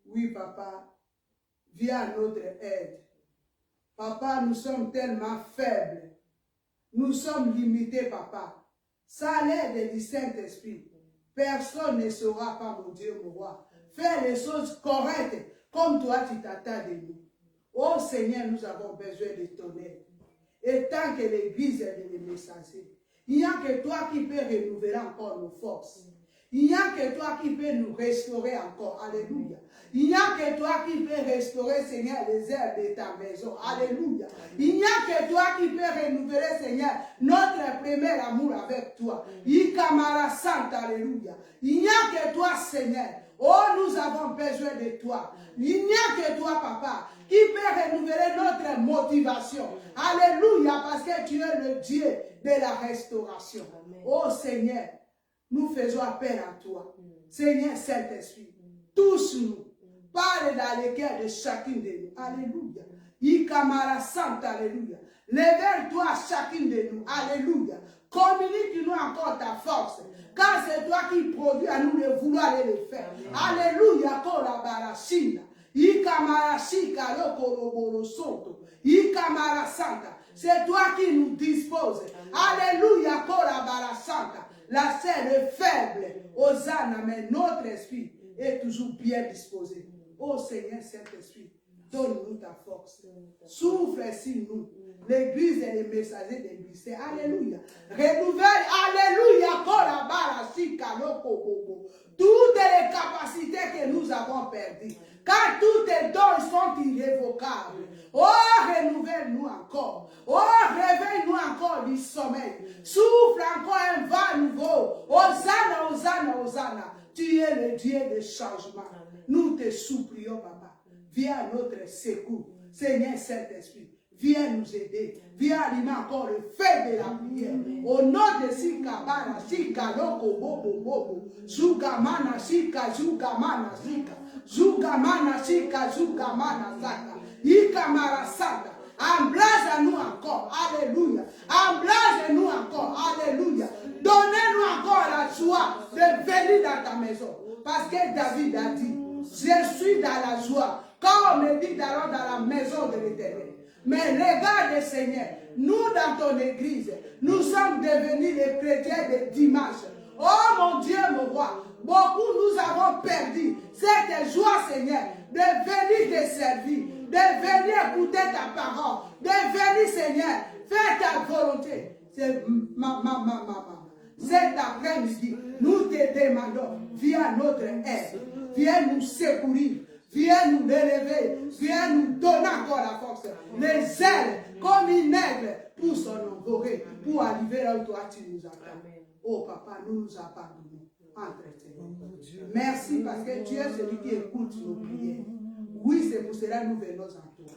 Oui, papa, viens à notre aide. Papa, nous sommes tellement faibles. Nous sommes limités, papa. Sans l'aide du Saint-Esprit, personne ne saura pas, mon Dieu, mon roi, faire les choses correctes comme toi tu t'attends de nous. Oh Seigneur, nous avons besoin de ton aide. Et tant que l'Église est de messagers, il n'y a que toi qui peux renouveler encore nos forces. Il n'y a que toi qui peux nous restaurer encore. Alléluia. Il n'y a que toi qui peux restaurer, Seigneur, les herbes de ta maison. Alléluia. Il n'y a que toi qui peux renouveler, Seigneur, notre premier amour avec toi. Ikamara Santa, alléluia. Il n'y a que toi, Seigneur. Oh, nous avons besoin de toi. Il n'y a que toi, papa, qui peut renouveler notre motivation. Alléluia, parce que tu es le Dieu de la restauration. Amen. Oh, Seigneur, nous faisons appel à toi. Seigneur Saint-Esprit, touche-nous. Parle dans le cœur de chacune de nous. Alléluia. Ikamara Santa, alléluia. Lève-toi chacune de nous. Alléluia. Communique-nous encore ta force. Car c'est toi qui produis à nous de vouloir aller le faire. Alléluia. Korabarashina. Ikamara Shika Lokoroboro Soto. Ikamara Santa. C'est toi qui nous disposes. Alléluia. Korabarashanta. La chair est faible. Hosanna, mais notre esprit est toujours bien disposé. Oh Seigneur Saint-Esprit, donne-nous ta force. Souffle sur nous. L'église et les messagers d'église. Alléluia. Renouvelle. Alléluia. Toutes les capacités que nous avons perdues. Car tous tes dons sont irrévocables. Oh, renouvelle-nous encore. Oh, réveille-nous encore du sommeil. Souffle encore un vent nouveau. Hosanna, Hosanna, Hosanna. Tu es le Dieu de changement. Nous te supplions, papa. Viens à notre secours. Seigneur Saint-Esprit, viens nous aider. Viens allumer encore le feu de la prière. Au nom de Sikabara, Sikaloko, Bobo, Bobo. Zugamana, Sika, Zugamana, Sika. Zugamana, Sika, Zugamana, Saka. Ikamara, Saka. Embrase-nous encore. Alléluia. Embrase-nous encore. Alléluia. Donnez-nous encore la joie de venir dans ta maison. Parce que David a dit, je suis dans la joie. Quand on me dit d'aller dans la maison de l'Éternel. Mais regarde, Seigneur, nous dans ton église, nous sommes devenus les chrétiens de dimanche. Oh mon Dieu, mon roi, beaucoup nous avons perdu cette joie, Seigneur, de venir te servir, de venir écouter ta parole, de venir, Seigneur, faire ta volonté. C'est cet après-midi, nous te demandons, viens notre aide, viens nous secourir, viens nous élever, viens nous donner encore la force, les ailes comme une aigle pour s'envoler, pour arriver là où toi tu nous attends. Oh papa, nous nous abandonnons entre tes mains. Merci parce que tu es celui qui écoute nos prières. Oui, c'est pour cela que nous venons en toi.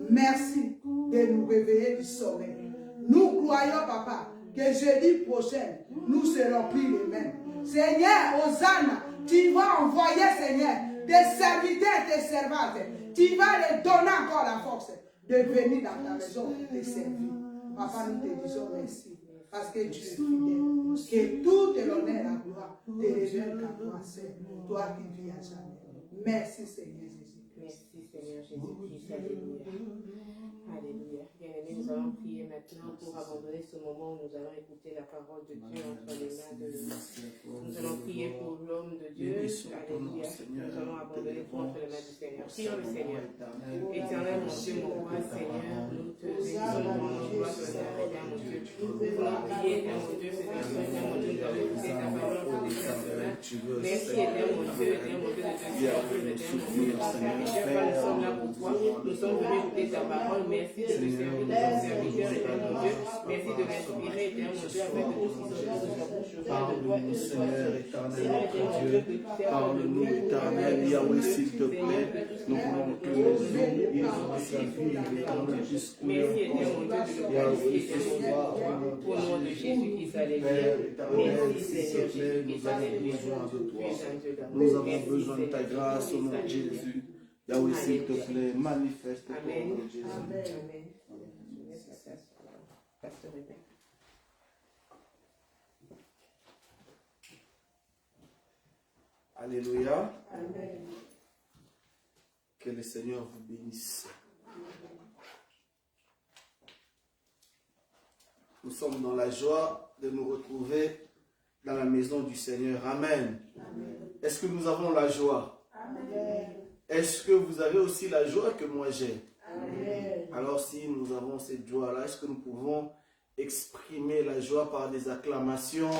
Merci de nous réveiller du sommeil. Nous croyons, papa, que jeudi prochain, nous serons plus les mêmes. Seigneur, Hosanna, tu vas envoyer, Seigneur, des serviteurs et des servantes. Tu vas leur donner encore la force de venir dans ta maison et te servir. Papa, nous te disons merci. Parce que tu es fidèle. Que tout l'honneur et la gloire te reviennent à toi seul. Toi qui vis à jamais. Merci Seigneur Jésus. Merci Seigneur Jésus-Christ. Alléluia. Alléluia. Bien-aimés, nous allons prier maintenant pour abandonner ce moment où nous allons écouter la parole de Dieu entre les mains de Dieu. Nous allons prier pour l'homme de Dieu. Alléluia. Nous allons abandonner tout entre les mains du Seigneur. Prions le Seigneur. Éternel, mon Dieu, mon roi, Seigneur, nous te bénissons, gloire sur la terre, mon Dieu. Nous voulons prier, mon Dieu, c'est ta soeur, mon Dieu, nous avons écouté ta parole, mon Dieu, merci, mon Dieu, de te servir, mon Dieu. Père, nous sommes là pour toi, nous sommes venus écouter ta parole, merci de te servir de ton serviteur, mon Dieu. Merci de m'inspirer, mon Dieu, afin que tout ce qui sort de ta bouche, de toi et de Seigneur éternel, notre Dieu, parle-nous éternel, Yahweh, s'il te plaît, nous voulons que les hommes et sa vie, l'éternel, puissent couler encore, Yahweh, ce soir, au nom de Jésus qui s'allait Père éternel, s'il te plaît, nous avons besoin de toi, nous avons besoin de ta grâce au nom de Jésus, Yahweh, s'il te plaît, manifeste-toi au nom de Jésus. Amen. Pasteur Rebecca. Alléluia. Amen. Que le Seigneur vous bénisse. Nous sommes dans la joie de nous retrouver dans la maison du Seigneur. Amen. Amen. Est-ce que nous avons la joie? Amen. Est-ce que vous avez aussi la joie que moi j'ai? Amen. Alors si nous avons cette joie-là, est-ce que nous pouvons exprimer la joie par des acclamations?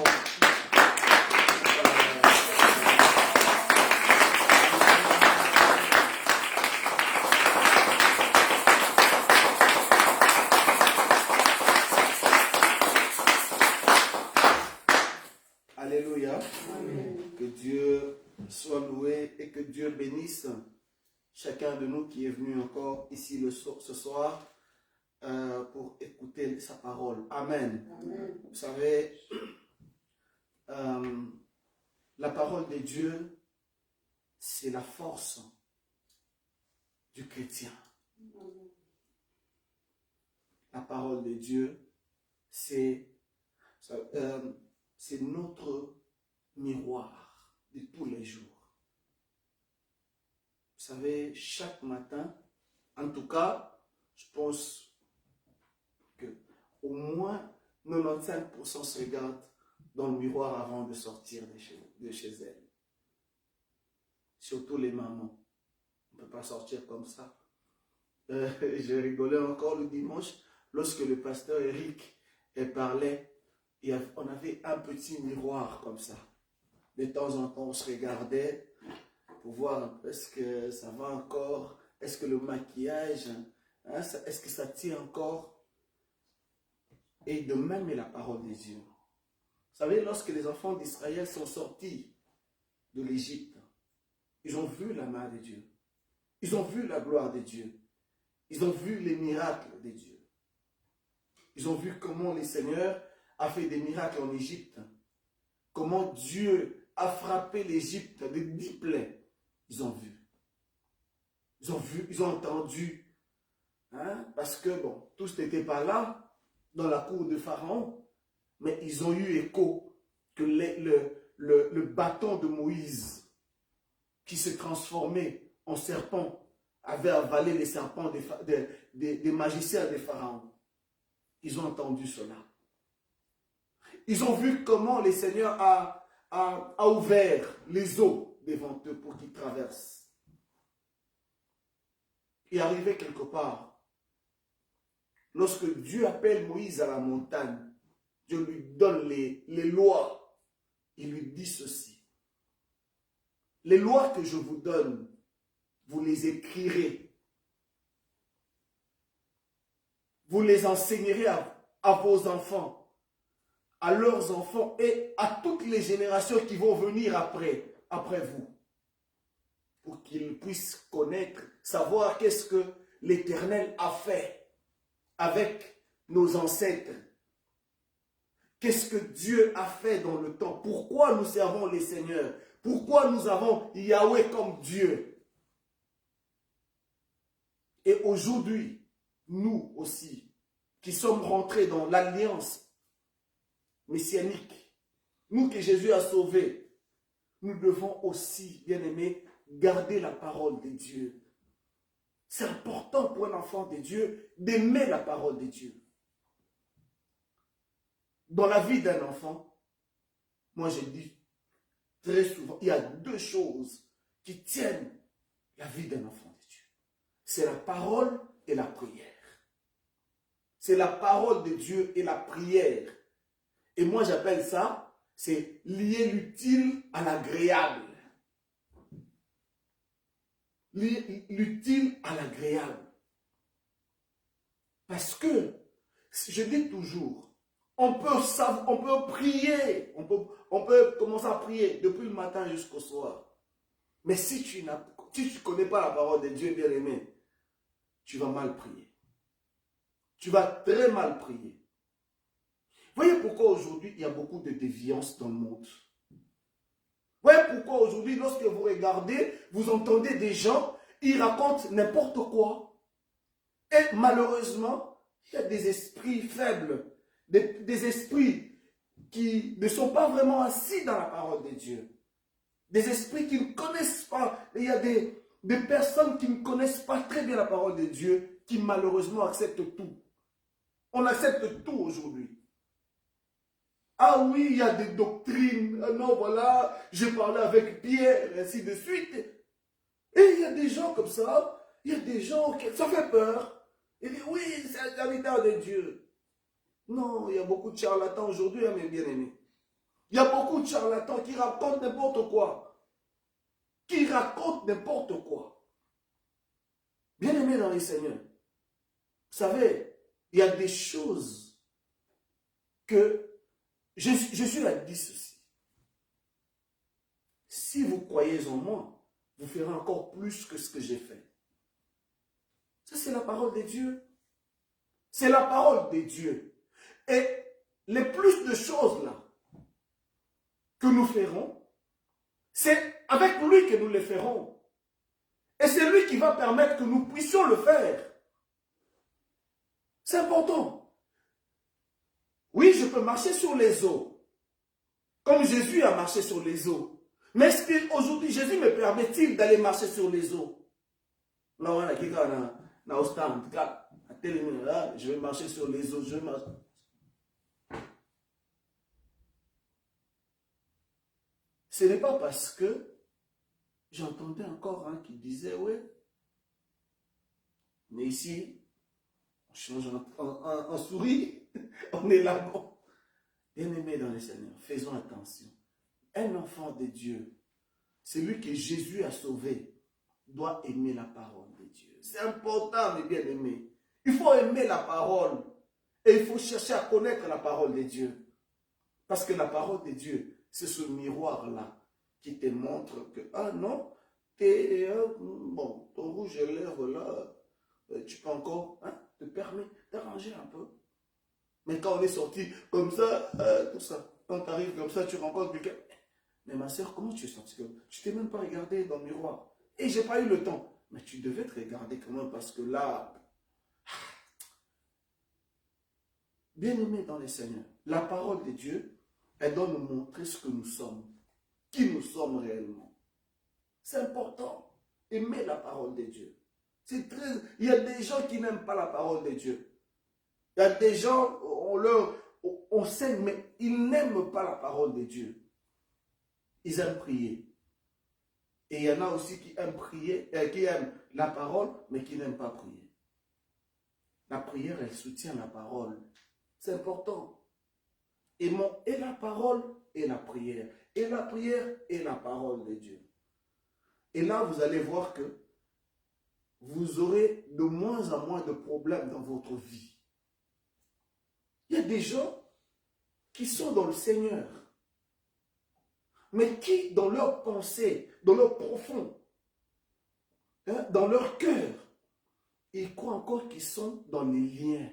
Alléluia. Amen. Que Dieu soit loué et que Dieu bénisse chacun de nous qui est venu encore ici ce soir pour écouter sa parole. Amen. Amen. Vous savez, la parole de Dieu, c'est la force du chrétien. La parole de Dieu, c'est notre miroir de tous les jours. Vous savez, chaque matin, en tout cas, je pense que au moins 95% se regardent dans le miroir avant de sortir de chez elles. Surtout les mamans. On ne peut pas sortir comme ça. J'ai rigolé encore le dimanche lorsque le pasteur Eric parlait. On avait un petit miroir comme ça. De temps en temps, on se regardait pour voir est-ce que ça va encore, est-ce que le maquillage, hein, est-ce que ça tient encore. Et de même est la parole de Dieu. Vous savez, lorsque les enfants d'Israël sont sortis de l'Égypte, ils ont vu la main de Dieu. Ils ont vu la gloire de Dieu. Ils ont vu les miracles de Dieu. Ils ont vu comment le Seigneur a fait des miracles en Égypte. Comment Dieu a frappé l'Égypte de 10 plaies. Ils ont vu. Ils ont vu, ils ont entendu. Hein? Parce que, bon, tous n'étaient pas là, dans la cour de Pharaon, mais ils ont eu écho que le bâton de Moïse, qui s'est transformé en serpent, avait avalé les serpents des magiciens de Pharaon. Ils ont entendu cela. Ils ont vu comment le Seigneur a ouvert les eaux devant eux pour qu'ils traversent. Et arrivé quelque part, lorsque Dieu appelle Moïse à la montagne, Dieu lui donne les lois. Il lui dit ceci. Les lois que je vous donne, vous les écrirez. Vous les enseignerez à vos enfants, à leurs enfants et à toutes les générations qui vont venir après vous. Pour qu'ils puissent connaître, savoir qu'est-ce que l'Éternel a fait avec nos ancêtres. Qu'est-ce que Dieu a fait dans le temps? Pourquoi nous servons les seigneurs? Pourquoi nous avons Yahweh comme Dieu? Et aujourd'hui, nous aussi, qui sommes rentrés dans l'alliance messianique, nous que Jésus a sauvés, nous devons aussi, bien aimés, garder la parole de Dieu. C'est important pour un enfant de Dieu d'aimer la parole de Dieu. Dans la vie d'un enfant, moi je dis très souvent, il y a 2 choses qui tiennent la vie d'un enfant de Dieu. C'est la parole et la prière. C'est la parole de Dieu et la prière. Et moi, j'appelle ça, c'est lier l'utile à l'agréable. L'utile à l'agréable. Parce que, je dis toujours, on peut prier, on peut commencer à prier depuis le matin jusqu'au soir. Mais si tu ne connais pas la parole de Dieu, bien aimé, tu vas mal prier. Tu vas très mal prier. Voyez pourquoi aujourd'hui, il y a beaucoup de déviance dans le monde. Voyez pourquoi aujourd'hui, lorsque vous regardez, vous entendez des gens, ils racontent n'importe quoi. Et malheureusement, il y a des esprits faibles, des esprits qui ne sont pas vraiment assis dans la parole de Dieu. Des esprits qui ne connaissent pas. Il y a des personnes qui ne connaissent pas très bien la parole de Dieu, qui malheureusement acceptent tout. On accepte tout aujourd'hui. Ah oui, il y a des doctrines. Ah non, voilà, j'ai parlé avec Pierre, et ainsi de suite. Et il y a des gens comme ça, il y a des gens qui... Ça fait peur. Ils disent, oui, c'est un serviteur de Dieu. Non, il y a beaucoup de charlatans aujourd'hui, hein, mes bien-aimés. Il y a beaucoup de charlatans qui racontent n'importe quoi. Qui racontent n'importe quoi. Bien-aimés dans les Seigneurs, vous savez, il y a des choses que Jésus a dit ceci. Si vous croyez en moi, vous ferez encore plus que ce que j'ai fait. Ça, c'est la parole de Dieu. C'est la parole de Dieu. Et les plus de choses là que nous ferons, c'est avec lui que nous les ferons. Et c'est lui qui va permettre que nous puissions le faire. C'est important. Oui, je peux marcher sur les eaux, comme Jésus a marché sur les eaux. Mais est-ce qu'aujourd'hui, Jésus me permet-il d'aller marcher sur les eaux? Non, je vais marcher sur les eaux, je vais marcher. Ce n'est pas parce que j'entendais encore un qui disait, oui, mais ici, on change en souris, on est là, bon. Bien-aimés dans les Seigneurs, faisons attention. Un enfant de Dieu, celui que Jésus a sauvé, doit aimer la parole de Dieu. C'est important, mes bien-aimés. Il faut aimer la parole. Et il faut chercher à connaître la parole de Dieu. Parce que la parole de Dieu, c'est ce miroir-là qui te montre que, ah non, bon, ton rouge à lèvres là, tu peux encore te permettre d'arranger un peu. Mais quand on est sorti comme ça, tout ça, quand tu arrives comme ça, tu rencontres quelqu'un. Mais ma soeur, comment tu es sorti comme ça? Tu t'es même pas regardé dans le miroir. Et j'ai pas eu le temps. Mais tu devais te regarder quand même parce que là, bien-aimés dans les Seigneurs, la parole de Dieu, elle doit nous montrer ce que nous sommes, qui nous sommes réellement. C'est important. Aimer la parole de Dieu. C'est très... Il y a des gens qui n'aiment pas la parole de Dieu. Il y a des gens, on sait, mais ils n'aiment pas la parole de Dieu. Ils aiment prier. Et il y en a aussi qui aiment prier, qui aiment la parole, mais qui n'aiment pas prier. La prière, elle soutient la parole. C'est important. Et la parole et la prière. Et la prière et la parole de Dieu. Et là, vous allez voir que vous aurez de moins en moins de problèmes dans votre vie. Il y a des gens qui sont dans le Seigneur, mais qui, dans leur pensée, dans leur profond, dans leur cœur, ils croient encore qu'ils sont dans les liens.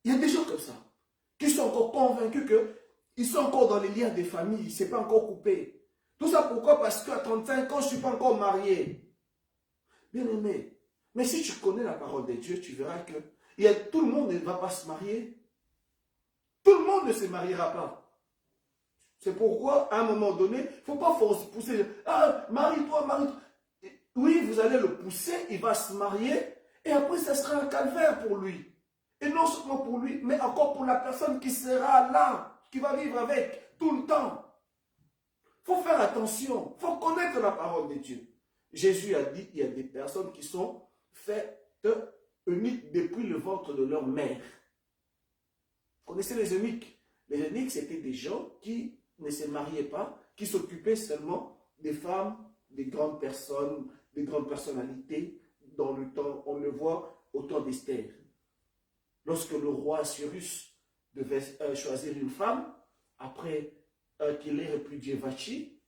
Il y a des gens comme ça, qui sont encore convaincus qu'ils sont encore dans les liens des familles, ce n'est pas encore coupé. Tout ça pourquoi? Parce qu'à 35 ans, je ne suis pas encore marié. Bien aimé, mais si tu connais la parole de Dieu, tu verras que tout le monde ne va pas se marier. Tout le monde ne se mariera pas. C'est pourquoi, à un moment donné, il ne faut pas pousser. Ah, marie-toi, marie-toi. Oui, vous allez le pousser, il va se marier, et après, ça sera un calvaire pour lui. Et non seulement pour lui, mais encore pour la personne qui sera là, qui va vivre avec tout le temps. Il faut faire attention, il faut connaître la parole de Dieu. Jésus a dit, il y a des personnes qui sont faites eunuques depuis le ventre de leur mère. Vous connaissez les eunuques? Les eunuques, c'était des gens qui ne se mariaient pas, qui s'occupaient seulement des femmes, des grandes personnes, des grandes personnalités. Dans le temps, on le voit au temps d'Esther. Lorsque le roi Cyrus devait choisir une femme, après qu'il ait répudié Vachi,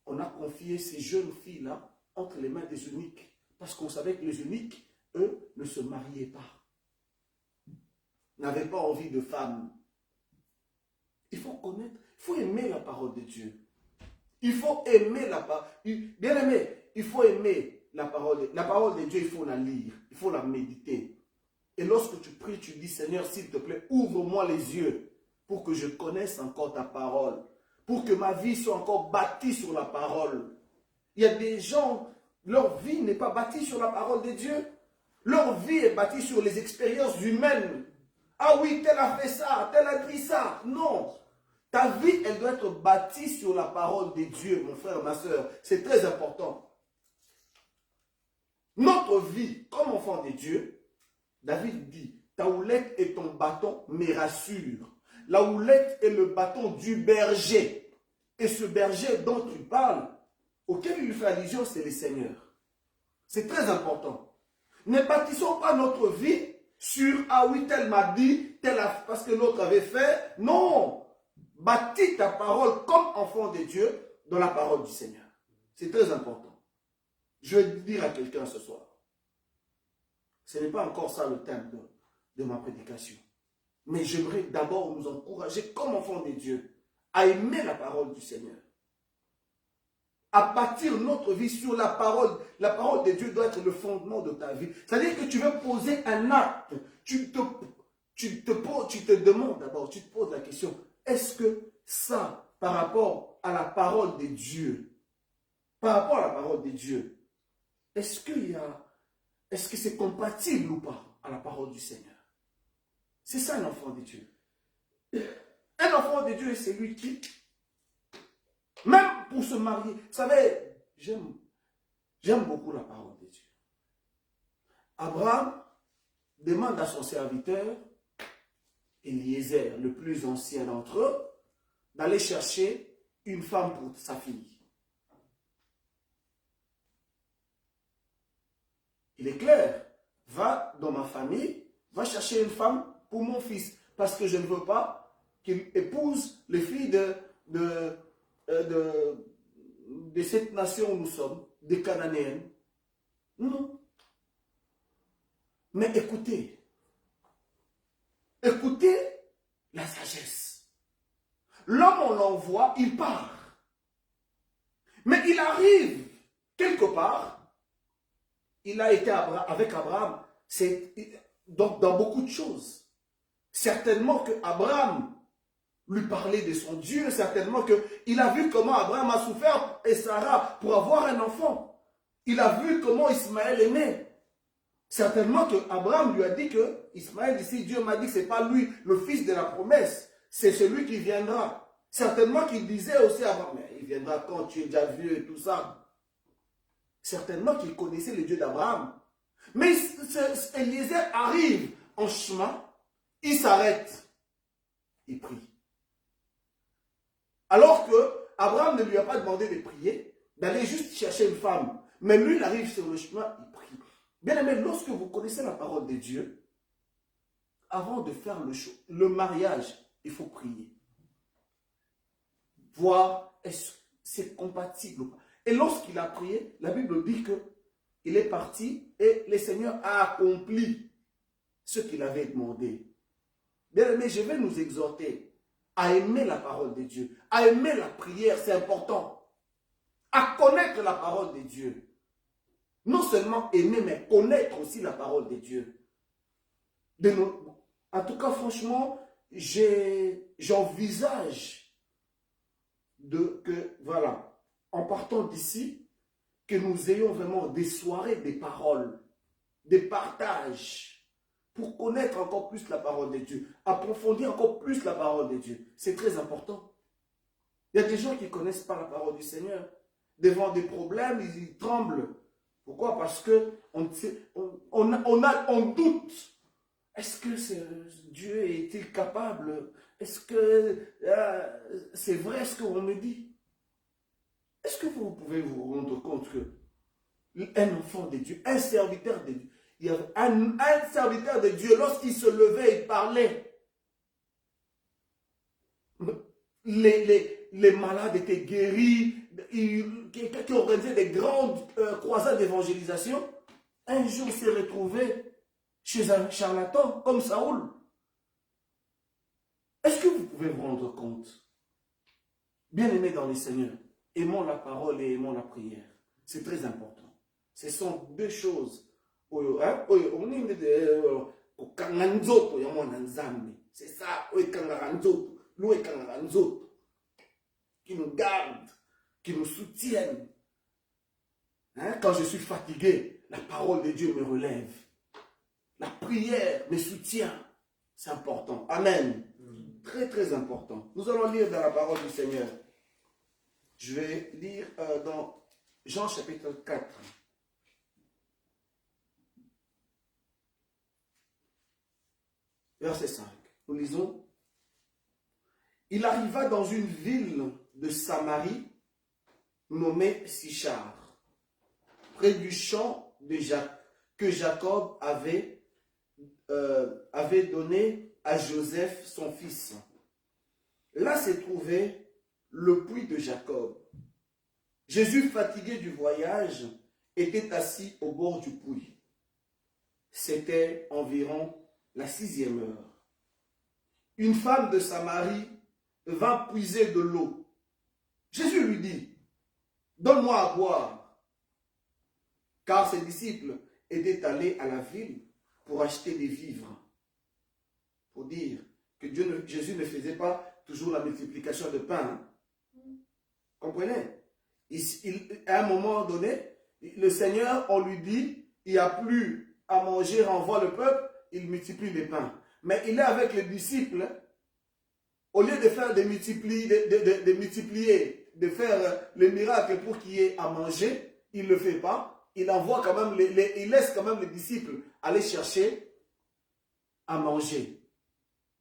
on a confié ces jeunes filles-là entre les mains des eunuques. Parce qu'on savait que les eunuques, eux, ne se mariaient pas. N'avaient pas envie de femmes. Il faut connaître, il faut aimer la parole de Dieu. Il faut aimer la parole. Bien aimé, il faut aimer la parole. La parole de Dieu, il faut la lire, il faut la méditer. Et lorsque tu pries, tu dis, Seigneur, s'il te plaît, ouvre-moi les yeux pour que je connaisse encore ta parole, pour que ma vie soit encore bâtie sur la parole. Il y a des gens, leur vie n'est pas bâtie sur la parole de Dieu. Leur vie est bâtie sur les expériences humaines. Ah oui, tel a fait ça, tel a dit ça. Non. Ta vie, elle doit être bâtie sur la parole de Dieu, mon frère, ma soeur. C'est très important. Notre vie, comme enfant de Dieu, David dit, ta houlette et ton bâton me rassurent. La houlette est le bâton du berger. Et ce berger dont tu parles, auquel il fait allusion, c'est le Seigneur. C'est très important. Ne bâtissons pas notre vie sur, ah oui, tel m'a dit, tel a, parce que l'autre avait fait. Non. Bâtis ta parole comme enfant de Dieu dans la parole du Seigneur. C'est très important. Je vais dire à quelqu'un ce soir. Ce n'est pas encore ça le thème de ma prédication. Mais j'aimerais d'abord nous encourager comme enfants de Dieu à aimer la parole du Seigneur. À bâtir notre vie sur la parole. La parole de Dieu doit être le fondement de ta vie. C'est-à-dire que tu veux poser un acte. Tu te demandes d'abord, tu te poses la question, est-ce que ça, par rapport à la parole de Dieu, est-ce que c'est compatible ou pas à la parole du Seigneur? C'est ça un enfant de Dieu. Un enfant de Dieu est celui qui, même pour se marier, vous savez, j'aime beaucoup la parole de Dieu. Abraham demande à son serviteur, Eliezer, le plus ancien d'entre eux, d'aller chercher une femme pour sa fille. Il est clair, va dans ma famille, va chercher une femme pour mon fils, parce que je ne veux pas qu'il épouse les filles de cette nation où nous sommes, des Cananéennes. Non. Mais écoutez la sagesse. L'homme, on l'envoie, il part. Mais il arrive quelque part. Il a été avec Abraham, dans beaucoup de choses. Certainement que Abraham lui parlait de son Dieu, certainement qu'il a vu comment Abraham a souffert et Sarah pour avoir un enfant. Il a vu comment Ismaël est né. Certainement que Abraham lui a dit que Ismaël, ici, Dieu m'a dit que ce n'est pas lui le fils de la promesse, c'est celui qui viendra. Certainement qu'il disait aussi à Abraham, mais il viendra quand tu es déjà vieux et tout ça. Certainement qu'il connaissait le Dieu d'Abraham. Mais Eliezer arrive en chemin, il s'arrête, il prie. Alors que Abraham ne lui a pas demandé de prier, d'aller juste chercher une femme. Mais lui, il arrive sur le chemin, il prie. Bien aimé, lorsque vous connaissez la parole de Dieu, avant de faire le mariage, il faut prier. Voir est-ce que c'est compatible ou pas. Et lorsqu'il a prié, la Bible dit qu'il est parti et le Seigneur a accompli ce qu'il avait demandé. Bien aimé, je vais nous exhorter à aimer la parole de Dieu, à aimer la prière, c'est important. À connaître la parole de Dieu. Non seulement aimer, mais connaître aussi la parole de Dieu. En tout cas, franchement, j'envisage voilà, en partant d'ici, que nous ayons vraiment des soirées, des paroles, des partages, pour connaître encore plus la parole de Dieu, approfondir encore plus la parole de Dieu. C'est très important. Il y a des gens qui ne connaissent pas la parole du Seigneur. Devant des problèmes, ils tremblent. Pourquoi? Parce que on doute. Est-ce que Dieu est-il capable? Est-ce que c'est vrai ce qu'on me dit? Est-ce que vous pouvez vous rendre compte que un enfant de Dieu, un serviteur de Dieu, il y avait un serviteur de Dieu, lorsqu'il se levait, il parlait. Les malades étaient guéris, qui organisaient des grandes croisades d'évangélisation. Un jour, il s'est retrouvé chez un charlatan comme Saoul. Est-ce que vous pouvez vous rendre compte? Bien-aimés dans les Seigneurs, aimons la parole et aimons la prière. C'est très important. Ce sont deux choses. C'est ça, qui nous garde, qui nous soutiennent. Quand je suis fatigué, la parole de Dieu me relève. La prière me soutient. C'est important. Amen. Très, très important. Nous allons lire dans la parole du Seigneur. Je vais lire dans Jean chapitre 4. Verset 5. Nous lisons. Il arriva dans une ville de Samarie nommée Sichar, près du champ que Jacob avait donné à Joseph son fils. Là se trouvait le puits de Jacob. Jésus, fatigué du voyage, était assis au bord du puits. C'était environ la 6e heure. Une femme de Samarie vint puiser de l'eau. Jésus lui dit, donne-moi à boire. Car ses disciples étaient allés à la ville pour acheter des vivres. Pour dire que Jésus ne faisait pas toujours la multiplication de pain. Comprenez? À un moment donné, le Seigneur, on lui dit, il n'y a plus à manger, renvoie le peuple, il multiplie les pains. Mais il est avec les disciples, au lieu de faire de multiplier, de faire le miracle pour qu'il y ait à manger, il ne le fait pas. Il envoie quand même, il laisse quand même les disciples aller chercher à manger.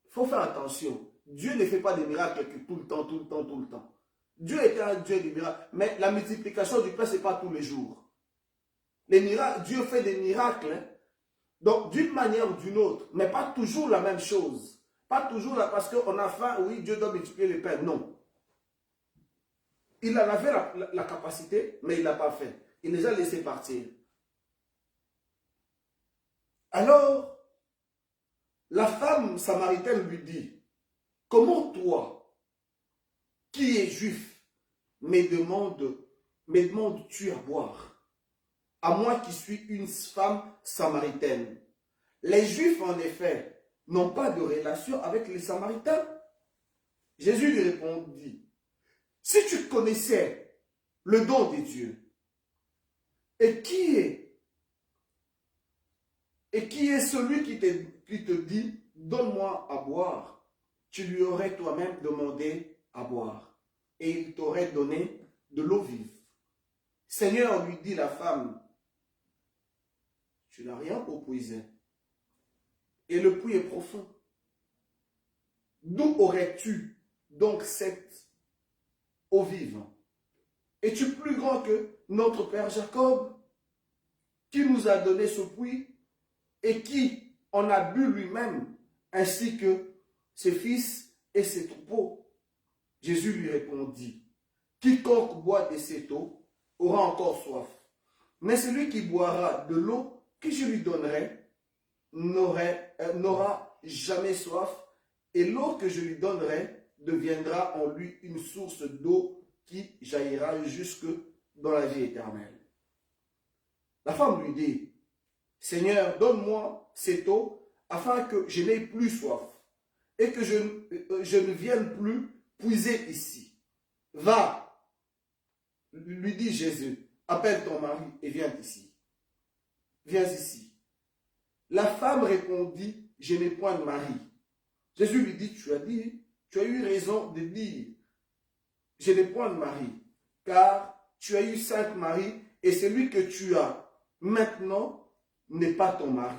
Il faut faire attention. Dieu ne fait pas des miracles tout le temps, tout le temps, tout le temps. Dieu est un Dieu des miracles. Mais la multiplication du pain, ce n'est pas tous les jours. Les miracles, Dieu fait des miracles, donc d'une manière ou d'une autre, mais pas toujours la même chose. Pas toujours là, parce qu'on a faim, oui, Dieu doit multiplier les pains. Non. Il en avait la capacité, mais il ne l'a pas fait. Il les a laissés partir. Alors, la femme samaritaine lui dit, comment toi, qui es juif, me demandes-tu à boire, à moi qui suis une femme samaritaine? Les Juifs, en effet, n'ont pas de relation avec les Samaritains. Jésus lui répondit, si tu connaissais le don de Dieu, et qui est celui qui te dit, donne-moi à boire, tu lui aurais toi-même demandé à boire, et il t'aurait donné de l'eau vive. Seigneur, lui dit la femme, tu n'as rien pour puiser, et le puits est profond. D'où aurais-tu donc cette eau vive? Es-tu plus grand que notre père Jacob, qui nous a donné ce puits et qui en a bu lui-même, ainsi que ses fils et ses troupeaux? Jésus lui répondit, quiconque boit de cette eau aura encore soif, mais celui qui boira de l'eau que je lui donnerai n'aura jamais soif, et l'eau que je lui donnerai deviendra en lui une source d'eau qui jaillira jusque dans la vie éternelle. La femme lui dit, Seigneur, donne-moi cette eau afin que je n'aie plus soif et que je ne vienne plus puiser ici. Va, lui dit Jésus, appelle ton mari et viens ici. Viens ici. La femme répondit, je n'ai point de mari. Jésus lui dit, tu as eu raison de dire, je n'ai point de mari, car tu as eu 5 maris, et celui que tu as maintenant n'est pas ton mari.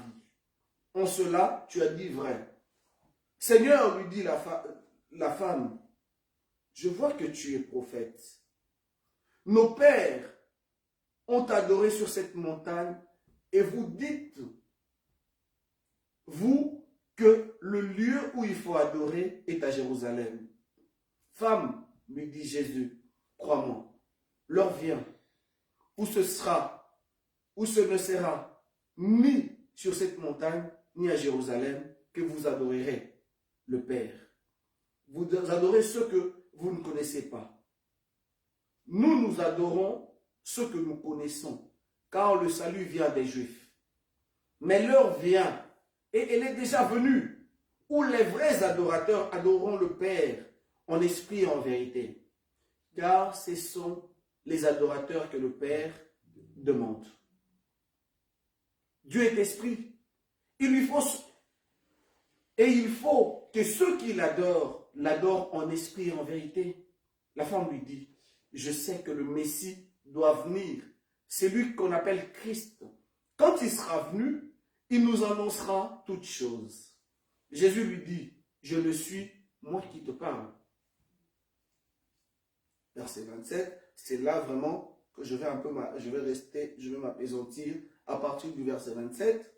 En cela, tu as dit vrai. Seigneur, lui dit la femme, je vois que tu es prophète. Nos pères ont adoré sur cette montagne et vous dites, vous, que le lieu où il faut adorer est à Jérusalem. Femme, lui dit Jésus, crois-moi, l'heure vient où ce sera, où ce ne sera ni sur cette montagne, ni à Jérusalem, que vous adorerez le Père. Vous adorez ce que vous ne connaissez pas. Nous adorons ce que nous connaissons, car le salut vient des Juifs. Mais l'heure vient, et elle est déjà venue, où les vrais adorateurs adoreront le Père en esprit et en vérité. Car ce sont les adorateurs que le Père demande. Dieu est esprit. Il faut que ceux qui l'adorent en esprit et en vérité. La femme lui dit, je sais que le Messie doit venir. C'est lui qu'on appelle Christ. Quand il sera venu, il nous annoncera toutes choses. Jésus lui dit, je le suis, moi qui te parle. Verset 27, c'est là vraiment que je vais m'apaisantir à partir du verset 27.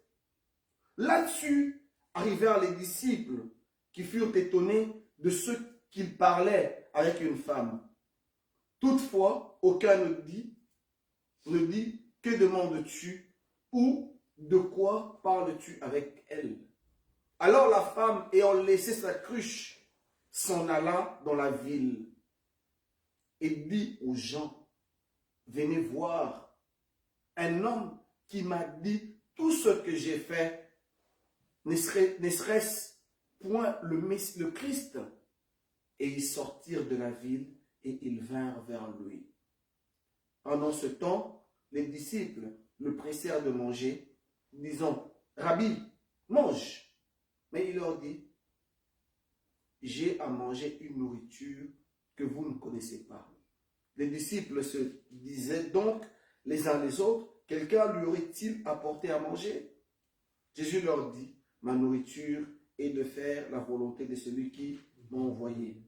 Là-dessus, arrivèrent les disciples qui furent étonnés de ce qu'il parlait avec une femme. Toutefois, aucun ne dit, que demandes-tu ou de quoi parles-tu avec elle? Alors la femme, ayant laissé sa cruche, s'en alla dans la ville et dit aux gens, venez voir un homme qui m'a dit tout ce que j'ai fait, ne serait-ce point le Christ? Et ils sortirent de la ville et ils vinrent vers lui. Pendant ce temps, les disciples le pressèrent de manger, disant, Rabbi, mange. Mais il leur dit, j'ai à manger une nourriture que vous ne connaissez pas. Les disciples se disaient donc les uns les autres, quelqu'un lui aurait-il apporté à manger? Jésus leur dit, ma nourriture est de faire la volonté de celui qui m'a envoyé.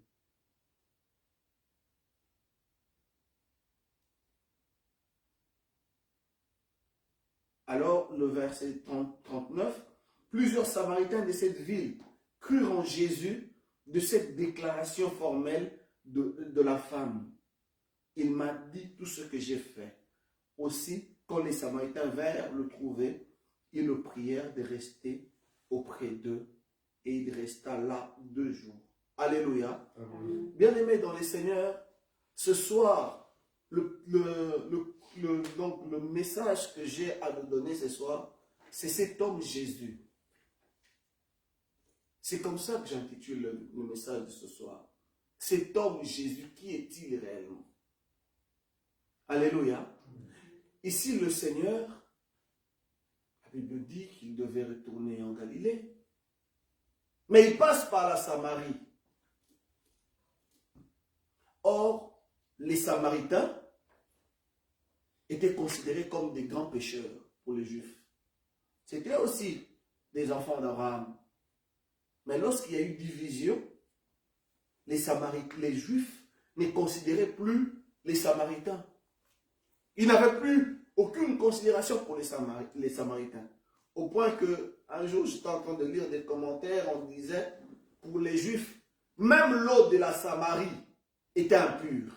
Alors, le verset 39, plusieurs Samaritains de cette ville crurent en Jésus de cette déclaration formelle de la femme. Il m'a dit tout ce que j'ai fait. Aussi, quand les Samaritains vinrent le trouver, ils le prièrent de rester auprès d'eux et il resta là 2 jours. Alléluia. Bien-aimés dans les Seigneurs, ce soir, donc le message que j'ai à nous donner ce soir, c'est cet homme Jésus. C'est comme ça que j'intitule le message de ce soir. Cet homme Jésus, qui est-il réellement? Alléluia. Ici, le Seigneur, la Bible dit qu'il devait retourner en Galilée. Mais il passe par la Samarie. Or, les Samaritains étaient considérés comme des grands pécheurs pour les Juifs. C'était aussi des enfants d'Abraham. Mais lorsqu'il y a eu division, les Juifs ne considéraient plus les Samaritains. Ils n'avaient plus aucune considération pour les Samaritains. Au point que, un jour, j'étais en train de lire des commentaires, on disait, pour les Juifs, même l'eau de la Samarie était impure.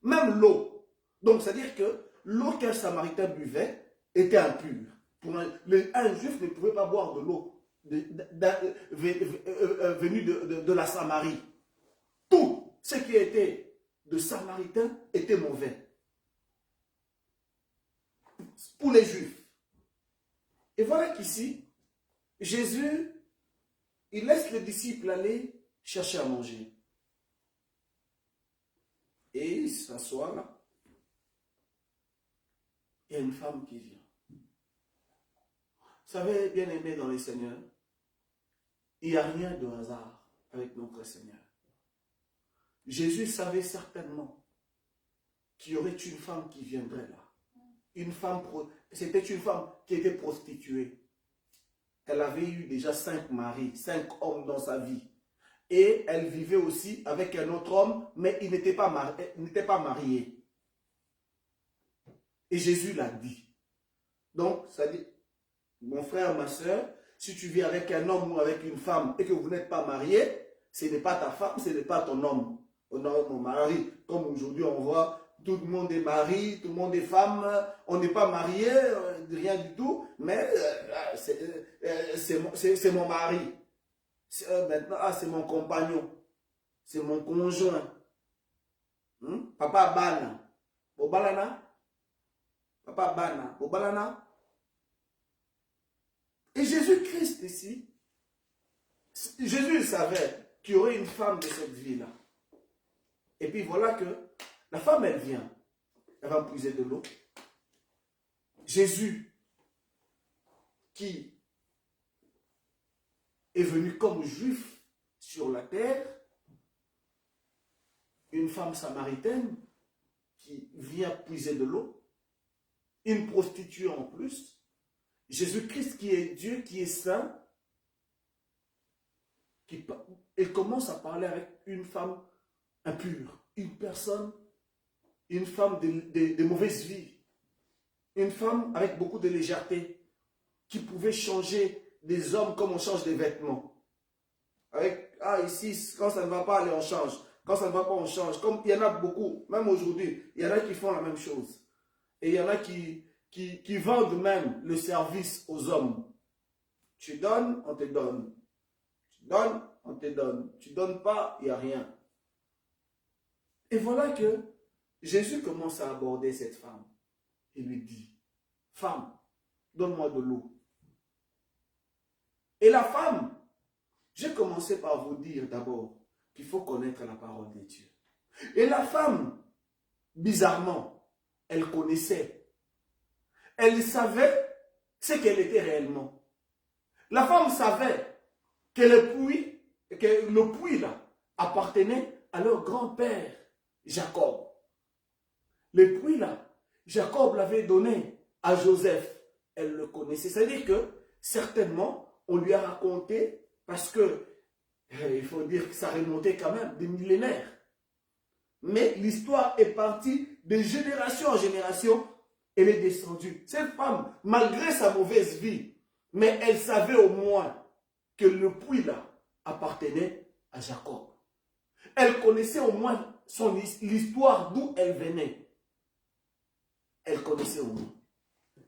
Même l'eau. Donc, c'est-à-dire que l'eau qu'un Samaritain buvait était impure. Un Juif ne pouvait pas boire de l'eau venue de la Samarie. Tout ce qui était de Samaritain était mauvais. Pour les Juifs. Et voilà qu'ici, Jésus, il laisse les disciples aller chercher à manger. Et il s'assoit là. Il y a une femme qui vient. Vous savez, bien aimé dans les Seigneurs, il n'y a rien de hasard avec notre Seigneur. Jésus savait certainement qu'il y aurait une femme qui viendrait là. c'était une femme qui était prostituée. Elle avait eu déjà 5 maris, 5 hommes dans sa vie. Et elle vivait aussi avec un autre homme, mais il n'était pas marié. Et Jésus l'a dit. Donc, ça dit, mon frère, ma soeur, si tu vis avec un homme ou avec une femme et que vous n'êtes pas marié, ce n'est pas ta femme, ce n'est pas ton homme. Mon mari, comme aujourd'hui on voit, tout le monde est mari, tout le monde est femme, on n'est pas marié, rien du tout, mais c'est mon mari. Maintenant, c'est mon compagnon, c'est mon conjoint. Papa Bana, Bobalana, Papa Bana, Bobalana. Et Jésus-Christ ici, Jésus savait qu'il y aurait une femme de cette vie-là. Et puis voilà que la femme, elle vient. Elle va puiser de l'eau. Jésus, qui est venu comme juif sur la terre, une femme samaritaine qui vient puiser de l'eau, une prostituée en plus, Jésus-Christ qui est Dieu, qui est saint, il commence à parler avec une femme impure, une personne, une femme de mauvaise vie, une femme avec beaucoup de légèreté, qui pouvait changer des hommes comme on change des vêtements. Avec, ici, quand ça ne va pas, allez, on change. Quand ça ne va pas, on change. Comme il y en a beaucoup, même aujourd'hui, il y en a qui font la même chose. Et il y en a qui vendent même le service aux hommes. Tu donnes, on te donne. Tu donnes, on te donne. Tu ne donnes pas, il n'y a rien. Et voilà que Jésus commence à aborder cette femme. Il lui dit, femme, donne-moi de l'eau. Et la femme, j'ai commencé par vous dire d'abord qu'il faut connaître la parole de Dieu. Et la femme, bizarrement, elle connaissait. Elle savait ce qu'elle était réellement. La femme savait que le puits là appartenait à leur grand-père, Jacob. Le puits là, Jacob l'avait donné à Joseph. Elle le connaissait. C'est-à-dire que, certainement, on lui a raconté, parce que, il faut dire que ça remontait quand même des millénaires. Mais l'histoire est partie de génération en génération, elle est descendue. Cette femme, malgré sa mauvaise vie, mais elle savait au moins que le puits là appartenait à Jacob. Elle connaissait au moins l'histoire d'où elle venait. Elle connaissait au moins.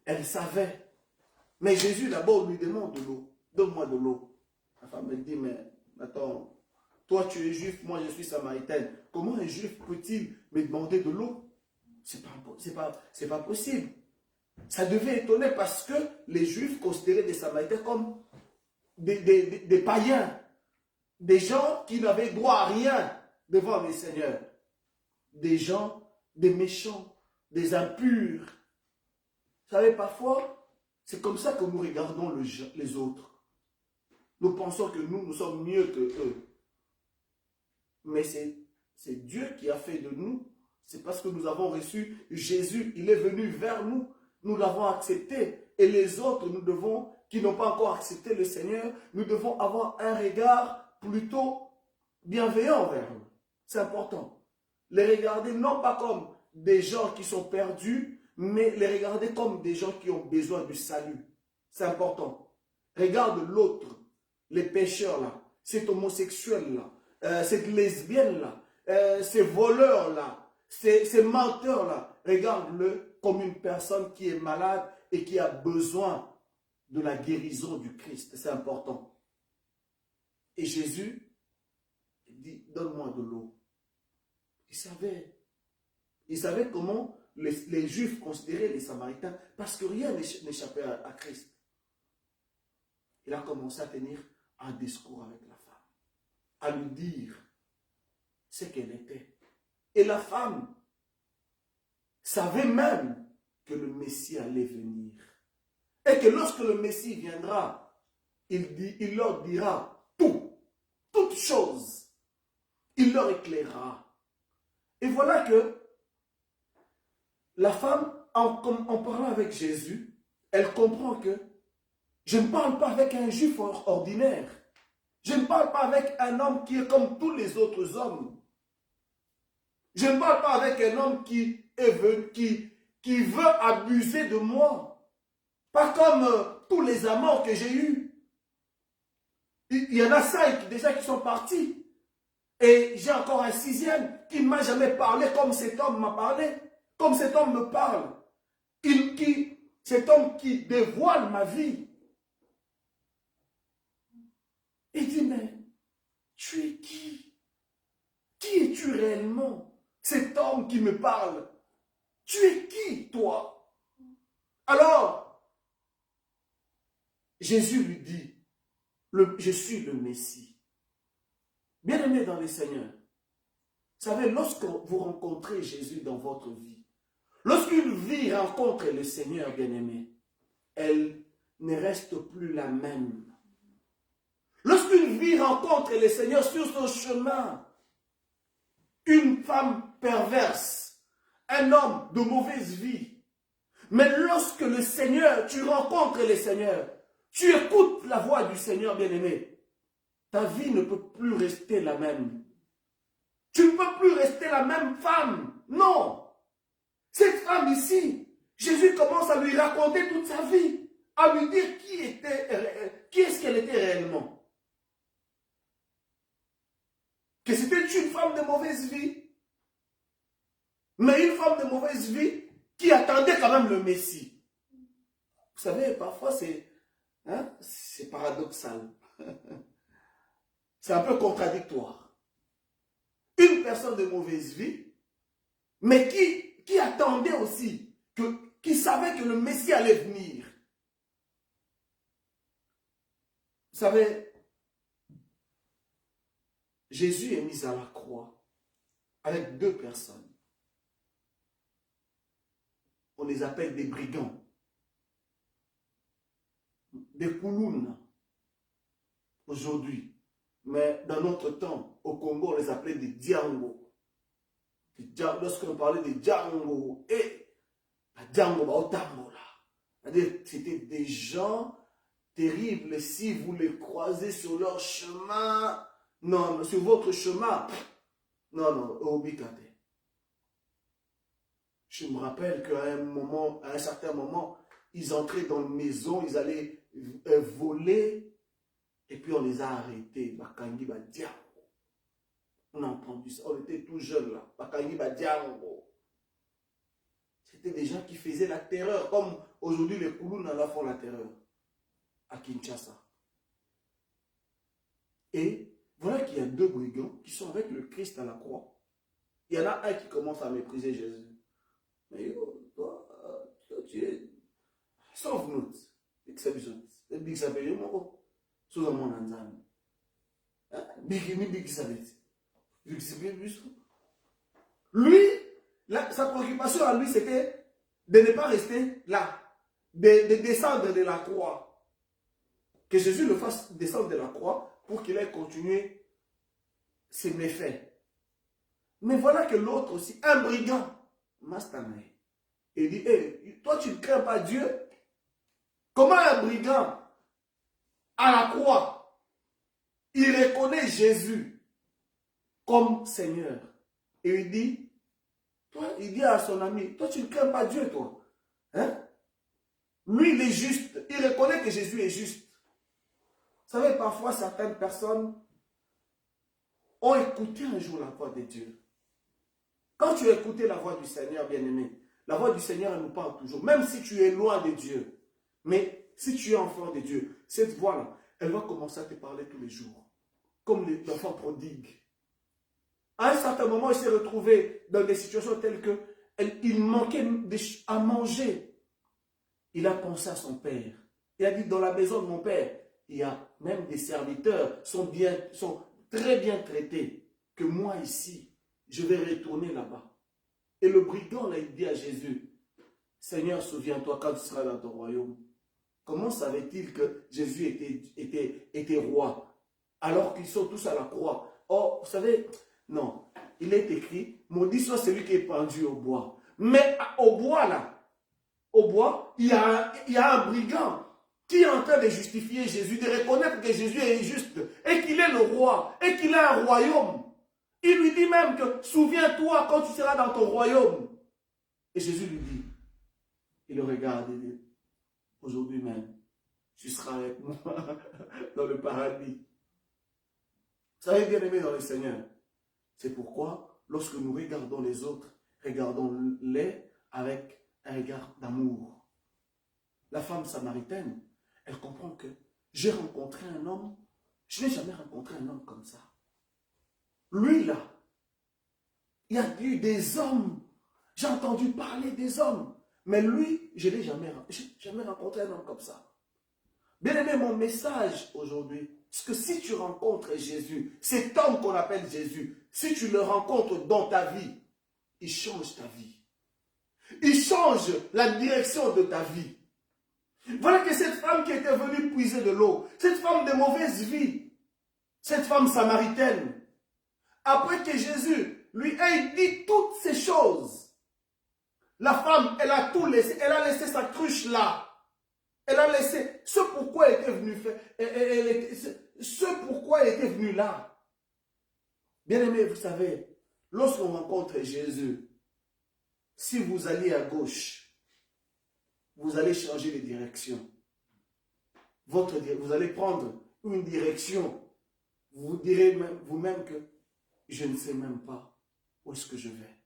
Elle savait. Mais Jésus d'abord lui demande de l'eau. Donne-moi de l'eau. La femme me dit, mais attends, toi tu es juif, moi je suis samaritaine. Comment un juif peut-il me demander de l'eau? C'est pas possible. Ça devait étonner parce que les juifs considéraient les samaritains comme des païens. Des gens qui n'avaient droit à rien devant les seigneurs. Des gens, des méchants, des impurs. Vous savez, parfois, c'est comme ça que nous regardons les autres. Nous pensons que nous sommes mieux que eux. Mais c'est Dieu qui a fait de nous. C'est parce que nous avons reçu Jésus. Il est venu vers nous. Nous l'avons accepté. Et les autres, qui n'ont pas encore accepté le Seigneur, nous devons avoir un regard plutôt bienveillant vers eux. C'est important. Les regarder non pas comme des gens qui sont perdus, mais les regarder comme des gens qui ont besoin du salut. C'est important. Regarde l'autre, les pécheurs là, cet homosexuel là, cette lesbienne là, ces voleurs là, ces menteurs là. Regarde-le comme une personne qui est malade et qui a besoin de la guérison du Christ. C'est important. Et Jésus dit, donne-moi de l'eau. Il savait comment les Juifs considéraient les Samaritains parce que rien n'échappait à Christ. Il a commencé à tenir un discours avec la femme, à lui dire ce qu'elle était. Et la femme savait même que le Messie allait venir. Et que lorsque le Messie viendra, il leur dira toutes choses. Il leur éclairera. Et voilà que la femme en parlant avec Jésus, elle comprend que je ne parle pas avec un juif ordinaire. Je ne parle pas avec un homme qui est comme tous les autres hommes. Je ne parle pas avec un homme qui veut abuser de moi. Pas comme tous les amants que j'ai eus. Il y en a 5 déjà qui sont partis. Et j'ai encore un 6e qui ne m'a jamais parlé comme cet homme m'a parlé. Comme cet homme me parle. Cet homme qui dévoile ma vie. Il dit, mais tu es qui? Qui es-tu réellement? Cet homme qui me parle. Tu es qui, toi? Alors, Jésus lui dit, je suis le Messie. Bien-aimé dans le Seigneur, vous savez, lorsque vous rencontrez Jésus dans votre vie, lorsqu'une vie rencontre le Seigneur, bien-aimé, elle ne reste plus la même. Lorsqu'une vie rencontre le Seigneur sur son chemin, une femme perverse, un homme de mauvaise vie, mais lorsque le Seigneur, tu rencontres le Seigneur, tu écoutes la voix du Seigneur, bien-aimé, ta vie ne peut plus rester la même. Tu ne peux plus rester la même femme. Non. Cette femme ici, Jésus commence à lui raconter toute sa vie, à lui dire qui est-ce qu'elle était réellement. Que c'était une femme de mauvaise vie. Mais une femme de mauvaise vie qui attendait quand même le Messie. Vous savez, parfois c'est paradoxal. C'est un peu contradictoire. Une personne de mauvaise vie, mais qui attendait aussi, qui savait que le Messie allait venir. Vous savez, Jésus est mis à la croix avec 2 personnes. On les appelle des brigands, des koulounes aujourd'hui. Mais dans notre temps, au Congo, on les appelait des Diango. Lorsqu'on parlait des Diango, Diango, c'était des gens terribles. Si vous les croisez sur leur chemin, non, sur votre chemin, non, Obikate. Je me rappelle qu'à un certain moment, ils entraient dans une maison, ils allaient voler, et puis on les a arrêtés. Bakangi Badiango. On a entendu ça, on était tout jeunes là. Bakangi Badiango. C'était des gens qui faisaient la terreur, comme aujourd'hui les Koulouna font la terreur à Kinshasa. Et voilà qu'il y a 2 brigands qui sont avec le Christ à la croix. Il y en a un qui commence à mépriser Jésus. Mais toi, tu es... Sauve-nous. Lui, sa préoccupation à lui, c'était de ne pas rester là, de descendre de la croix. Que Jésus le fasse descendre de la croix pour qu'il ait continué ses méfaits. Mais voilà que l'autre aussi, un brigand, Mastanaï, il dit, hey, toi tu ne crains pas Dieu? Comment un brigand, à la croix, il reconnaît Jésus comme Seigneur? Et il dit, il dit à son ami, toi tu ne crains pas Dieu, toi? Hein? Lui, il est juste. Il reconnaît que Jésus est juste. Vous savez, parfois, certaines personnes ont écouté un jour la voix de Dieu. Quand tu as écouté la voix du Seigneur, bien-aimé, la voix du Seigneur, elle nous parle toujours. Même si tu es loin de Dieu. Mais si tu es enfant de Dieu, cette voix-là, elle va commencer à te parler tous les jours. Comme l'enfant prodigue. À un certain moment, il s'est retrouvé dans des situations telles qu'il manquait à manger. Il a pensé à son père. Il a dit, dans la maison de mon père, il y a même des serviteurs, sont très bien traités, que moi ici, je vais retourner là-bas. Et le brigand, là, il dit à Jésus, Seigneur, souviens-toi quand tu seras dans ton royaume. Comment savait-il que Jésus était roi, alors qu'ils sont tous à la croix? Oh, vous savez, non, il est écrit, maudit soit celui qui est pendu au bois. Mais au bois, là, au bois, il y a un brigand qui est en train de justifier Jésus, de reconnaître que Jésus est juste et qu'il est le roi et qu'il a un royaume. Il lui dit même que souviens-toi quand tu seras dans ton royaume. Et Jésus lui dit, il le regarde et dit, aujourd'hui même, tu seras avec moi dans le paradis. Vous savez, bien aimé dans le Seigneur, c'est pourquoi lorsque nous regardons les autres, regardons-les avec un regard d'amour. La femme samaritaine, elle comprend que j'ai rencontré un homme, je n'ai jamais rencontré un homme comme ça. Lui là, il y a eu des hommes, j'ai entendu parler des hommes, mais lui, je n'ai jamais rencontré un homme comme ça. Bien aimé, mon message aujourd'hui, c'est que si tu rencontres Jésus, cet homme qu'on appelle Jésus, si tu le rencontres dans ta vie, il change ta vie. Il change la direction de ta vie. Voilà que cette femme qui était venue puiser de l'eau, cette femme de mauvaise vie, cette femme samaritaine, après que Jésus lui ait dit toutes ces choses, la femme, elle a tout laissé, elle a laissé sa cruche là. Elle a laissé ce pourquoi elle était venue faire, ce pourquoi elle était venue là. Bien aimé, vous savez, lorsqu'on rencontre Jésus, si vous allez à gauche, vous allez changer de direction. Vous allez prendre une direction. Vous direz vous-même que je ne sais même pas où est-ce que je vais.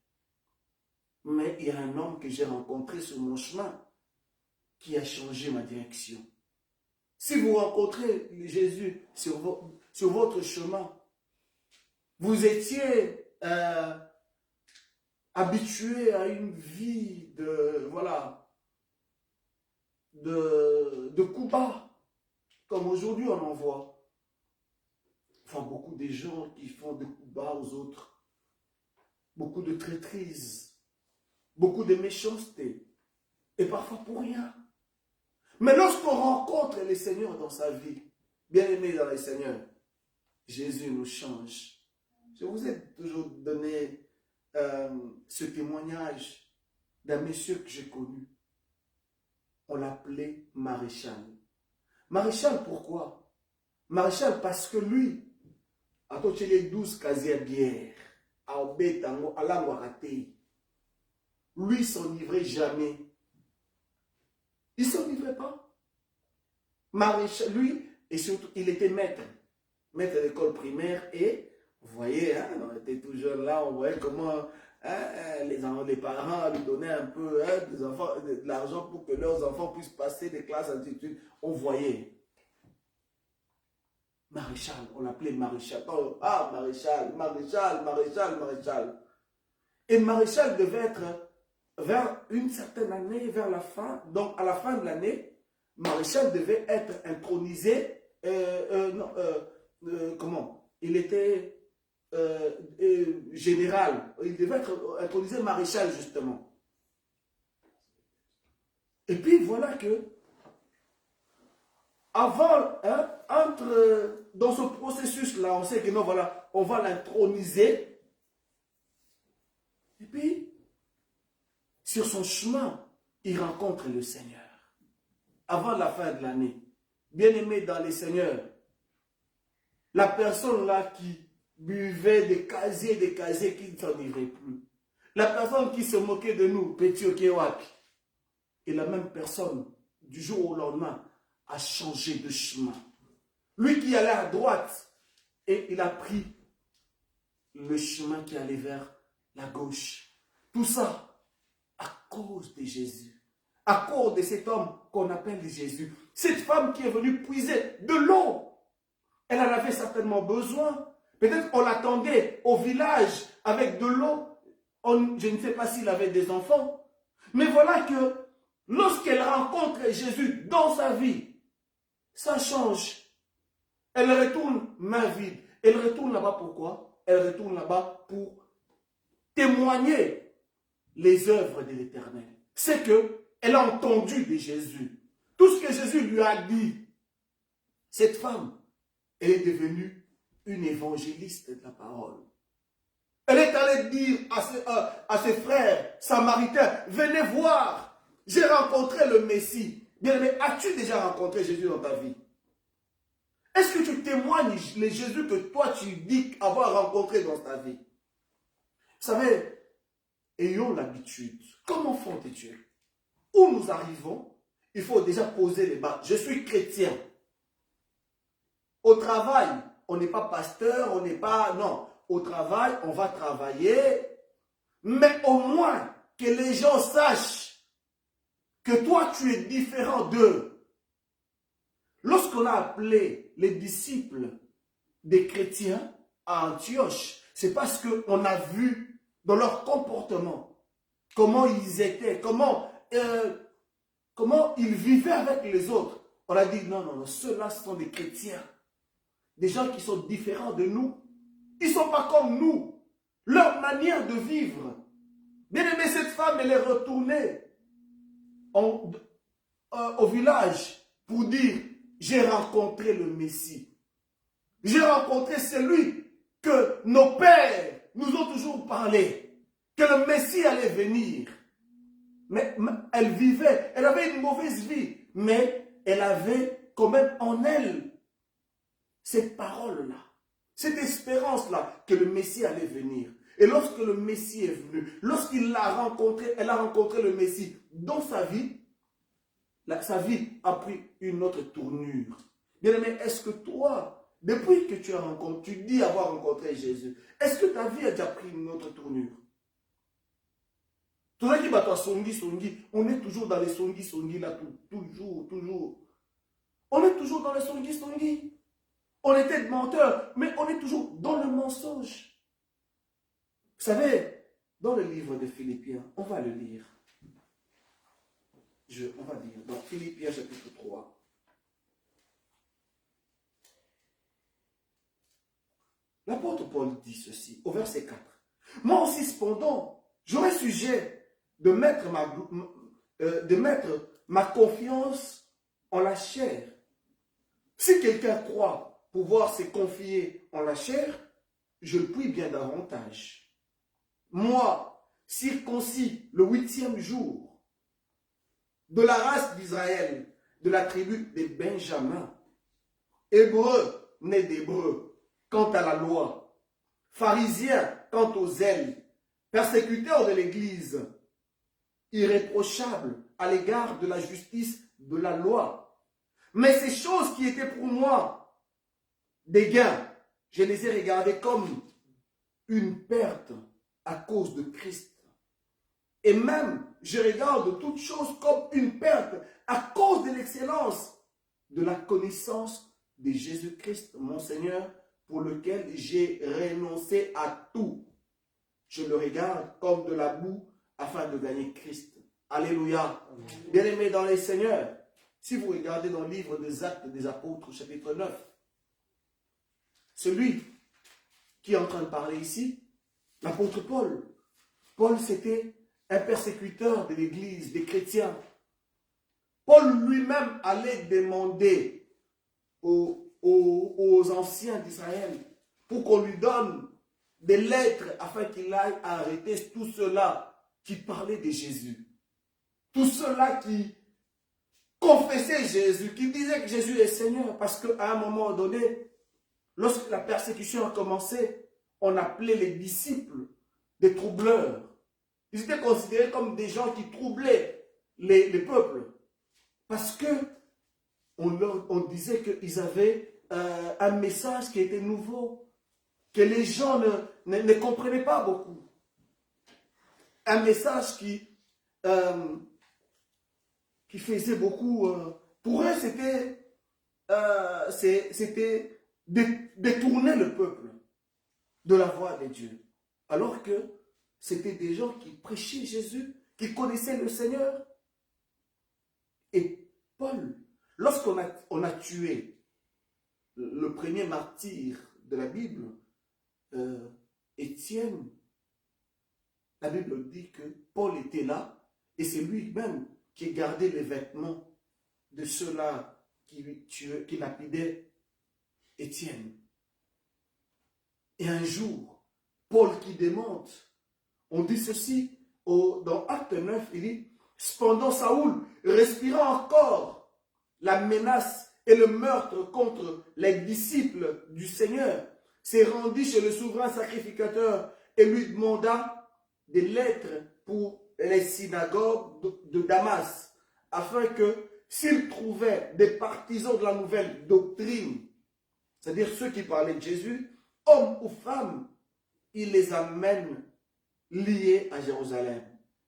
Mais il y a un homme que j'ai rencontré sur mon chemin qui a changé ma direction. Si vous rencontrez Jésus sur votre chemin, vous étiez habitué à une vie de coups bas, comme aujourd'hui on en voit. Enfin, beaucoup de gens qui font des coups bas aux autres, beaucoup de traîtrise, beaucoup de méchanceté, et parfois pour rien. Mais lorsqu'on rencontre le Seigneur dans sa vie, bien aimé dans le Seigneur, Jésus nous change. Je vous ai toujours donné ce témoignage d'un monsieur que j'ai connu. On l'appelait Maréchal. Maréchal, pourquoi? Maréchal, parce que lui, à côté les 12 casiers bière, à Obetango, à l'Anguarate, lui, il s'enivrait jamais. Il ne s'enivrait pas. Maréchal, lui, et surtout, il était maître d'école primaire, et vous voyez, hein, on était tout jeunes là, on voyait comment les parents lui donnaient un peu de l'argent pour que leurs enfants puissent passer des classes d'études. On voyait. Maréchal, on l'appelait Maréchal. Oh, ah, Maréchal. Et Maréchal devait être vers une certaine année, vers la fin, donc à la fin de l'année, Maréchal devait être intronisé. Il était général. Il devait être intronisé maréchal, justement. Et puis voilà que, avant, dans ce processus-là, on sait que non, voilà, on va l'introniser. Et puis, sur son chemin, il rencontre le Seigneur. Avant la fin de l'année, bien-aimé dans les Seigneurs, la personne là qui buvait des casiers qui ne s'enivraient plus, la personne qui se moquait de nous, Petit Okewapi, et la même personne, du jour au lendemain, a changé de chemin. Lui qui allait à droite, et il a pris le chemin qui allait vers la gauche. Tout ça à cause de Jésus, à cause de cet homme qu'on appelle Jésus. Cette femme qui est venue puiser de l'eau, elle en avait certainement besoin. Peut-être on l'attendait au village avec de l'eau. Je ne sais pas s'il avait des enfants. Mais voilà que lorsqu'elle rencontre Jésus dans sa vie, ça change. Elle retourne main vide. Elle retourne là-bas pourquoi? Elle retourne là-bas pour témoigner les œuvres de l'Éternel. C'est qu'elle a entendu de Jésus. Tout ce que Jésus lui a dit. Cette femme, elle est devenue une évangéliste de la parole. Elle est allée dire à ses frères samaritains, venez voir j'ai rencontré le Messie. Bien-aimé, as-tu déjà rencontré Jésus dans ta vie? Est-ce que tu témoignes les Jésus que toi tu dis avoir rencontré dans ta vie? Vous savez, ayons l'habitude, comme enfants de Dieu, où nous arrivons, il faut déjà poser les bases. Je suis chrétien. Au travail, on n'est pas pasteur, on n'est pas... Non, au travail, on va travailler, mais au moins que les gens sachent que toi, tu es différent d'eux. Lorsqu'on a appelé les disciples des chrétiens à Antioche, c'est parce qu'on a vu dans leur comportement comment ils étaient, comment ils vivaient avec les autres. On a dit non, non, non, ceux-là sont des chrétiens, des gens qui sont différents de nous. Ils ne sont pas comme nous. Leur manière de vivre. Bien aimé, cette femme, elle est retournée au village pour dire, j'ai rencontré le Messie. J'ai rencontré celui que nos pères nous ont toujours parlé, que le Messie allait venir. Mais elle vivait, elle avait une mauvaise vie, mais elle avait quand même en elle cette parole-là, cette espérance-là que le Messie allait venir. Et lorsque le Messie est venu, lorsqu'il l'a rencontré, elle a rencontré le Messie dans sa vie a pris une autre tournure. Bien-aimé, est-ce que toi, depuis que tu dis avoir rencontré Jésus, est-ce que ta vie a déjà pris une autre tournure? Tout ça qui va toi songi, on est toujours dans les songi là, toujours. On est toujours dans les songi. On était des menteurs, mais on est toujours dans le mensonge. Vous savez, dans le livre de Philippiens, on va le lire. On va lire dans Philippiens chapitre 3. L'apôtre Paul dit ceci, au verset 4. Moi aussi, cependant, j'aurais sujet de mettre ma confiance en la chair. Si quelqu'un croit pouvoir se confier en la chair, je le puis bien davantage. Moi, circoncis le 8e jour, de la race d'Israël, de la tribu des Benjamins, hébreu né d'hébreu, quant à la loi, pharisien quant aux zèles, persécuteur de l'Église, irréprochable à l'égard de la justice de la loi. Mais ces choses qui étaient pour moi des gains, je les ai regardées comme une perte à cause de Christ. Et même, je regarde toutes choses comme une perte à cause de l'excellence de la connaissance de Jésus-Christ, mon Seigneur, pour lequel j'ai renoncé à tout. Je le regarde comme de la boue afin de gagner Christ. Alléluia. Bien-aimés dans les Seigneurs, si vous regardez dans le livre des Actes des Apôtres, chapitre 9, celui qui est en train de parler ici, l'apôtre Paul. Paul, c'était un persécuteur de l'Église, des chrétiens. Paul lui-même allait demander aux anciens d'Israël pour qu'on lui donne des lettres afin qu'il aille arrêter tous ceux-là qui parlaient de Jésus. Tous ceux-là qui confessaient Jésus, qui disaient que Jésus est Seigneur. Parce qu'à un moment donné, lorsque la persécution a commencé, on appelait les disciples des troubleurs. Ils étaient considérés comme des gens qui troublaient les peuples. Parce que on disait qu'ils avaient un message qui était nouveau, que les gens ne comprenaient pas beaucoup. Un message qui faisait beaucoup... pour eux, c'était détourner le peuple de la voie de Dieu. Alors que c'était des gens qui prêchaient Jésus, qui connaissaient le Seigneur. Et Paul, lorsqu'on a tué le premier martyr de la Bible, Étienne, la Bible dit que Paul était là et c'est lui-même qui gardait les vêtements de ceux-là qui lapidaient Étienne. Et un jour, Paul qui démente, on dit ceci, dans Acte 9, il dit, Cependant, Saoul, respirant encore la menace et le meurtre contre les disciples du Seigneur, s'est rendu chez le souverain sacrificateur et lui demanda des lettres pour les synagogues de Damas, afin que s'il trouvait des partisans de la nouvelle doctrine, c'est-à-dire ceux qui parlaient de Jésus, hommes ou femmes, il les amène liés à Jérusalem.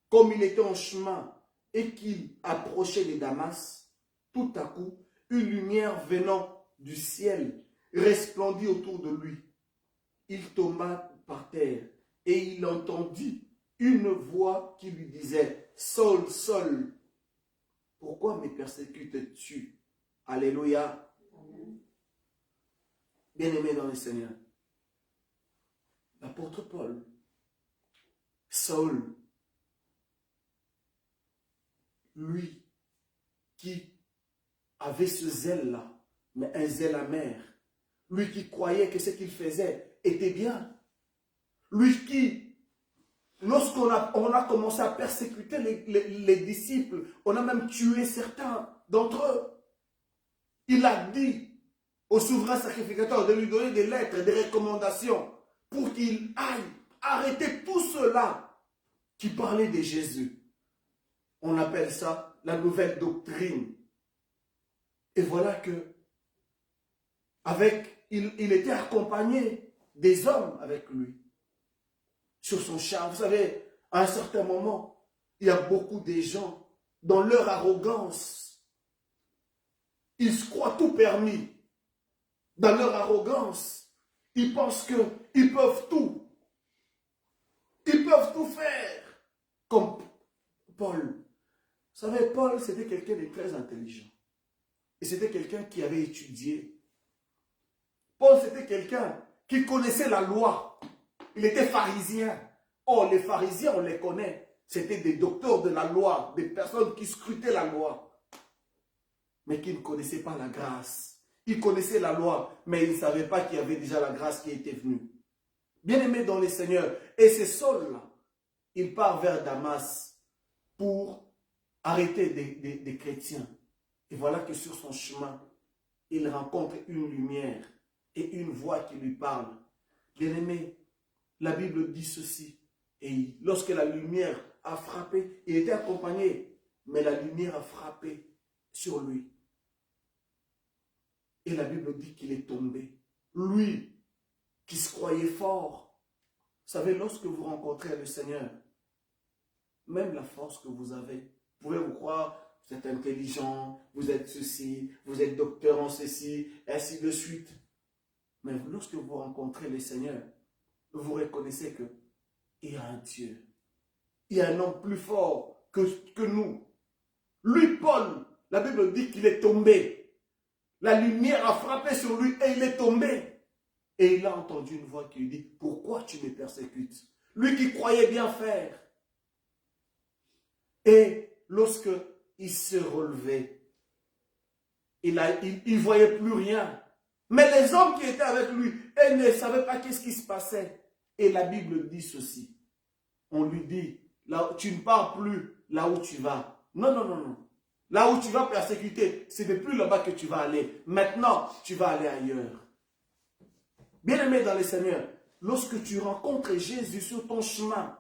Comme il était en chemin et qu'il approchait de Damas, tout à coup, une lumière venant du ciel resplendit autour de lui. Il tomba par terre et il entendit une voix qui lui disait « Saul, Saul, pourquoi me persécutes-tu » Alléluia. Bien-aimé dans le Seigneur, l'apôtre Paul, Saul, lui qui avait ce zèle-là, mais un zèle amer, lui qui croyait que ce qu'il faisait était bien, lui qui, lorsqu'on a commencé à persécuter les disciples, on a même tué certains d'entre eux, il a dit au souverain sacrificateur de lui donner des lettres, des recommandations, pour qu'il aille arrêter tout cela qui parlait de Jésus. On appelle ça la nouvelle doctrine. Et voilà que, il était accompagné des hommes avec lui, sur son char. Vous savez, à un certain moment, il y a beaucoup de gens, dans leur arrogance, ils se croient tout permis. Dans leur arrogance, ils pensent qu'ils peuvent tout. Ils peuvent tout faire. Comme Paul. Vous savez, Paul, c'était quelqu'un de très intelligent. Et c'était quelqu'un qui avait étudié. Paul, c'était quelqu'un qui connaissait la loi. Il était pharisien. Oh, les pharisiens, on les connaît. C'était des docteurs de la loi, des personnes qui scrutaient la loi, mais qui ne connaissaient pas la grâce. Ils connaissaient la loi, mais ils ne savaient pas qu'il y avait déjà la grâce qui était venue. Bien-aimé dans le Seigneur, et c'est Saul-là, il part vers Damas pour arrêter des chrétiens. Et voilà que sur son chemin, il rencontre une lumière et une voix qui lui parle. Bien-aimé, la Bible dit ceci. Et lorsque la lumière a frappé, il était accompagné, mais la lumière a frappé sur lui. Et la Bible dit qu'il est tombé. Lui, qui se croyait fort. Vous savez, lorsque vous rencontrez le Seigneur, même la force que vous avez, vous pouvez vous croire, vous êtes intelligent, vous êtes ceci, vous êtes docteur en ceci, et ainsi de suite. Mais lorsque vous rencontrez le Seigneur, vous reconnaissez que il y a un Dieu. Il y a un homme plus fort que nous. Lui, Paul, la Bible dit qu'il est tombé. La lumière a frappé sur lui et il est tombé. Et il a entendu une voix qui lui dit, pourquoi tu me persécutes? Lui qui croyait bien faire. Et lorsque il se relevait, il ne voyait plus rien. Mais les hommes qui étaient avec lui, ils ne savaient pas qu'est-ce qui se passait. Et la Bible dit ceci. On lui dit, là, tu ne pars plus là où tu vas. Non, non, non, non. Là où tu vas persécuter, ce n'est plus là-bas que tu vas aller. Maintenant, tu vas aller ailleurs. Bien-aimé dans le Seigneur, lorsque tu rencontres Jésus sur ton chemin,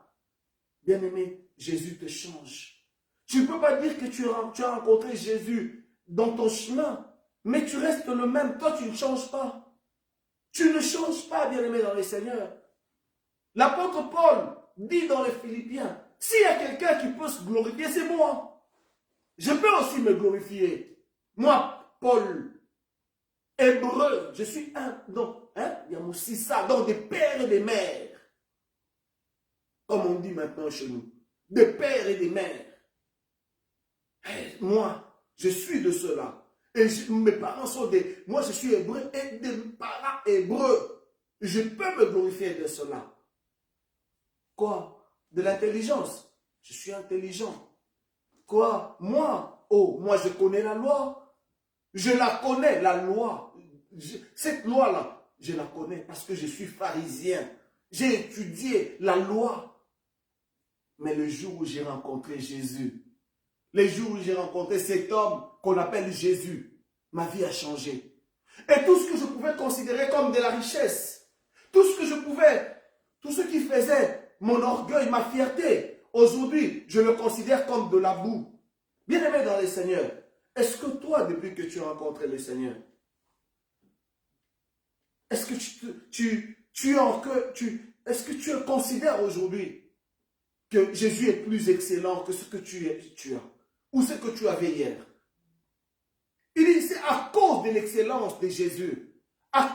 bien-aimé, Jésus te change. Tu ne peux pas dire que tu as rencontré Jésus dans ton chemin, mais tu restes le même. Toi, tu ne changes pas. Tu ne changes pas, bien-aimé dans le Seigneur. L'apôtre Paul dit dans les Philippiens, s'il y a quelqu'un qui peut se glorifier, c'est moi. Je peux aussi me glorifier. Moi, Paul, hébreu, je suis il y a aussi ça, donc des pères et des mères. Comme on dit maintenant chez nous. Des pères et des mères. Moi, je suis de cela. Et mes parents sont des... Moi, je suis hébreu et des parents hébreux. Je peux me glorifier de cela. Quoi? De l'intelligence. Je suis intelligent. Quoi? Moi? Oh, moi je connais la loi. Je la connais, la loi. Cette loi-là, je la connais parce que je suis pharisien. J'ai étudié la loi. Mais le jour où j'ai rencontré Jésus, les jours où j'ai rencontré cet homme qu'on appelle Jésus, ma vie a changé. Et tout ce que je pouvais considérer comme de la richesse, tout ce qui faisait mon orgueil, ma fierté, aujourd'hui, je le considère comme de la boue. Bien-aimé dans le Seigneur, est-ce que toi, depuis que tu as rencontré le Seigneur, est-ce que est-ce que tu considères aujourd'hui que Jésus est plus excellent que ce que tu as ou ce que tu avais hier? Il dit, c'est à cause de l'excellence de Jésus,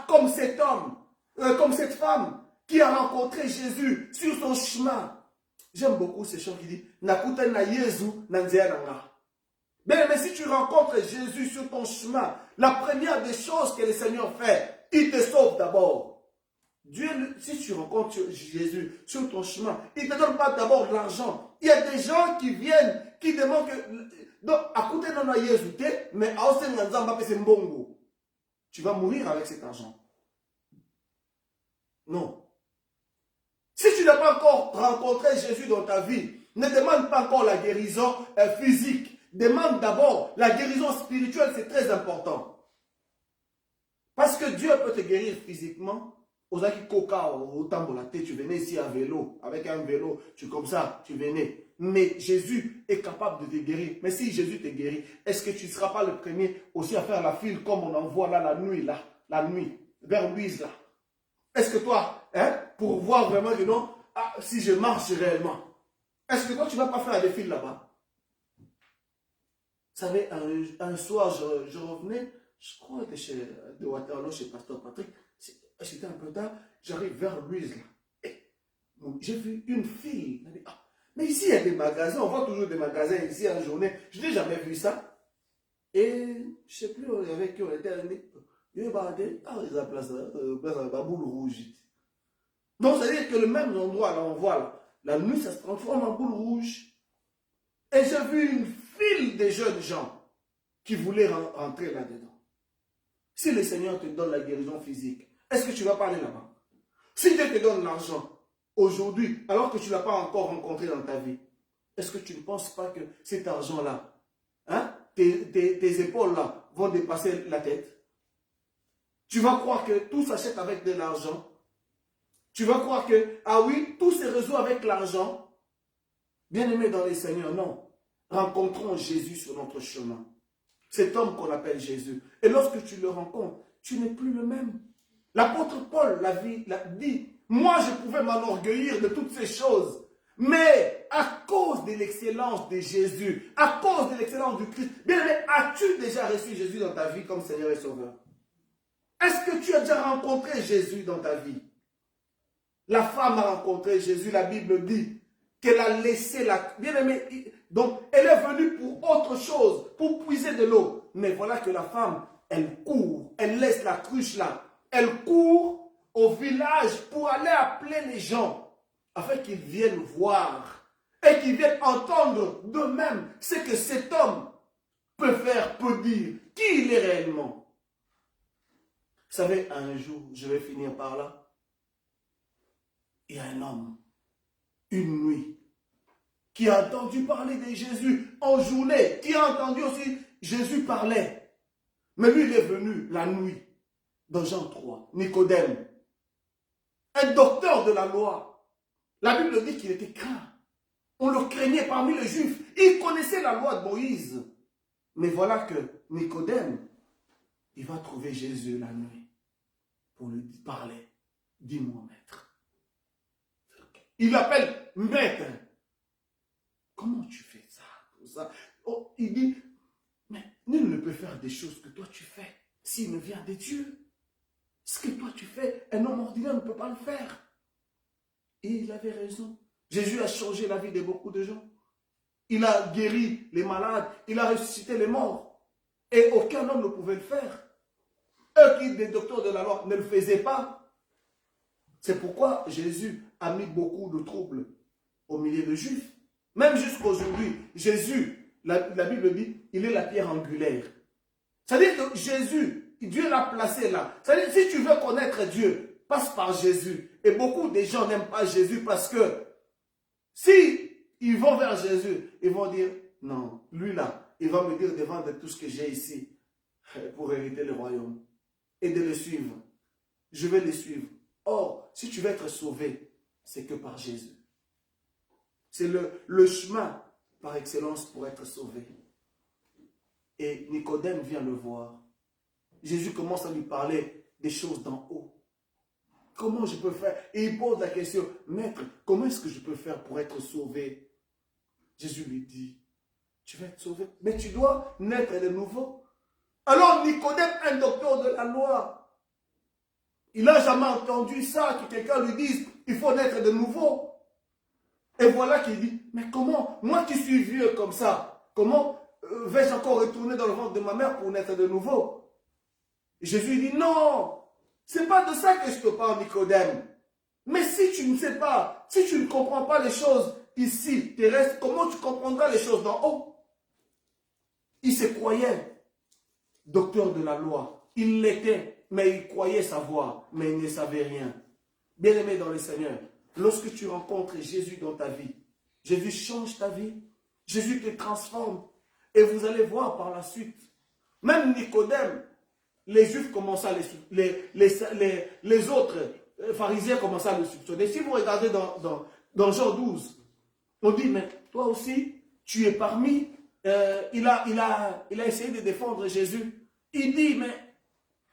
comme cet homme, comme cette femme qui a rencontré Jésus sur son chemin. J'aime beaucoup ces chants qui disent Nakuta na Yesu na nzea nanga. Mais si tu rencontres Jésus sur ton chemin, la première des choses que le Seigneur fait, il te sauve d'abord. Dieu, si tu rencontres Jésus sur ton chemin, il ne te donne pas d'abord de l'argent. Il y a des gens qui viennent, qui demandent que... Donc, à côté de Jésus, mais tu vas mourir avec cet argent. Non. Si tu n'as pas encore rencontré Jésus dans ta vie, ne demande pas encore la guérison physique. Demande d'abord la guérison spirituelle, c'est très important. Parce que Dieu peut te guérir physiquement. Tu venais ici à vélo, avec un vélo, tu venais. Mais Jésus est capable de te guérir. Mais si Jésus te guérit, est-ce que tu ne seras pas le premier aussi à faire la file comme on en voit là la nuit, vers Louise là? Est-ce que toi, pour voir vraiment que non, si je marche réellement, est-ce que toi tu ne vas pas faire des files là-bas? Vous savez, un soir, je revenais, je crois que de Waterloo, chez Pasteur Patrick, c'était un peu tard, j'arrive vers Louise là. J'ai vu une fille. Mais ici, il y a des magasins, on voit toujours des magasins ici en journée. Je n'ai jamais vu ça. Et je ne sais plus avec qui on était. Il y a la place boule rouge. Donc, c'est-à-dire que le même endroit, là, on voit là, la nuit, ça se transforme en boule rouge. Et j'ai vu une file de jeunes gens qui voulaient rentrer là-dedans. Si le Seigneur te donne la guérison physique, est-ce que tu vas pas aller là-bas? Si Dieu te donne l'argent aujourd'hui, alors que tu ne l'as pas encore rencontré dans ta vie, est-ce que tu ne penses pas que cet argent-là, tes épaules-là vont dépasser la tête? Tu vas croire que tout s'achète avec de l'argent? Tu vas croire que, ah oui, tout se résout avec l'argent? Bien-aimé dans les Seigneurs, non. Rencontrons Jésus sur notre chemin. Cet homme qu'on appelle Jésus. Et lorsque tu le rencontres, tu n'es plus le même. L'apôtre Paul l'a dit, moi je pouvais m'enorgueillir de toutes ces choses, mais à cause de l'excellence de Jésus, à cause de l'excellence du Christ, bien aimé, as-tu déjà reçu Jésus dans ta vie comme Seigneur et Sauveur? Est-ce que tu as déjà rencontré Jésus dans ta vie? La femme a rencontré Jésus, la Bible dit qu'elle a laissé la... Bien aimé, donc elle est venue pour autre chose, pour puiser de l'eau. Mais voilà que la femme, elle court, elle laisse la cruche là. Elle court au village pour aller appeler les gens afin qu'ils viennent voir et qu'ils viennent entendre d'eux-mêmes ce que cet homme peut faire, peut dire, qui il est réellement. Vous savez, un jour, je vais finir par là, il y a un homme, une nuit, qui a entendu parler de Jésus en journée, qui a entendu aussi Jésus parler. Mais lui, il est venu la nuit. Dans Jean 3, Nicodème, un docteur de la loi. La Bible dit qu'il était craint. On le craignait parmi les Juifs. Il connaissait la loi de Moïse. Mais voilà que Nicodème, il va trouver Jésus la nuit pour lui parler. Dis-moi, maître. Il l'appelle maître. Comment tu fais ça? Oh, il dit, mais nul ne peut faire des choses que toi tu fais s'il ne vient de Dieu. Ce que toi tu fais, un homme ordinaire ne peut pas le faire. Et il avait raison. Jésus a changé la vie de beaucoup de gens. Il a guéri les malades, il a ressuscité les morts. Et aucun homme ne pouvait le faire. Eux qui, des docteurs de la loi, ne le faisaient pas. C'est pourquoi Jésus a mis beaucoup de troubles au milieu des Juifs. Même jusqu'aujourd'hui, Jésus, la Bible dit, il est la pierre angulaire. C'est-à-dire que Jésus, Dieu l'a placé là. C'est-à-dire si tu veux connaître Dieu, passe par Jésus. Et beaucoup de gens n'aiment pas Jésus parce que si ils vont vers Jésus, ils vont dire, Non, lui là, il va me dire de vendre tout ce que j'ai ici pour hériter le royaume et de le suivre. Je vais le suivre. Or, si tu veux être sauvé, c'est que par Jésus. C'est le chemin par excellence pour être sauvé. Et Nicodème vient le voir. Jésus commence à lui parler des choses d'en haut. Comment je peux faire? Et il pose la question, Maître, comment est-ce que je peux faire pour être sauvé? Jésus lui dit, tu vas être sauvé, mais tu dois naître de nouveau. Alors Nicodème, un docteur de la loi, il n'a jamais entendu ça, que quelqu'un lui dise, il faut naître de nouveau. Et voilà qu'il dit, mais comment, moi qui suis vieux comme ça, comment vais-je encore retourner dans le ventre de ma mère pour naître de nouveau? Jésus dit, non, c'est pas de ça que je te parle, Nicodème. Mais si tu ne sais pas, si tu ne comprends pas les choses ici, terrestres, comment tu comprendras les choses d'en haut? Il se croyait docteur de la loi. Il l'était, mais il croyait savoir, mais il ne savait rien. Bien-aimé dans le Seigneur, lorsque tu rencontres Jésus dans ta vie, Jésus change ta vie, Jésus te transforme, et vous allez voir par la suite. Même Nicodème, les Juifs commencent à les autres pharisiens commencent à le soupçonner. Si vous regardez dans Jean 12, on dit, mais toi aussi, tu es parmi, il a essayé de défendre Jésus. Il dit, mais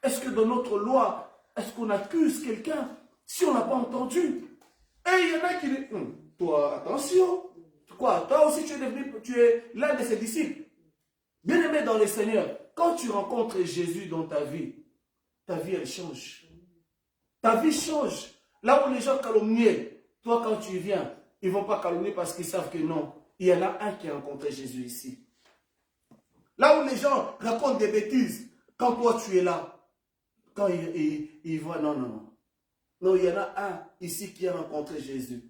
est-ce que dans notre loi, est-ce qu'on accuse quelqu'un si on n'a pas entendu? Et il y en a qui disent, toi, attention, quoi, toi aussi tu es l'un de ses disciples. Bien-aimé dans le Seigneur, quand tu rencontres Jésus dans ta vie elle change. Ta vie change. Là où les gens calomniaient, toi quand tu viens, ils ne vont pas calomnier parce qu'ils savent que non. Il y en a un qui a rencontré Jésus ici. Là où les gens racontent des bêtises, quand toi tu es là, quand ils voient, non. Non, il y en a un ici qui a rencontré Jésus.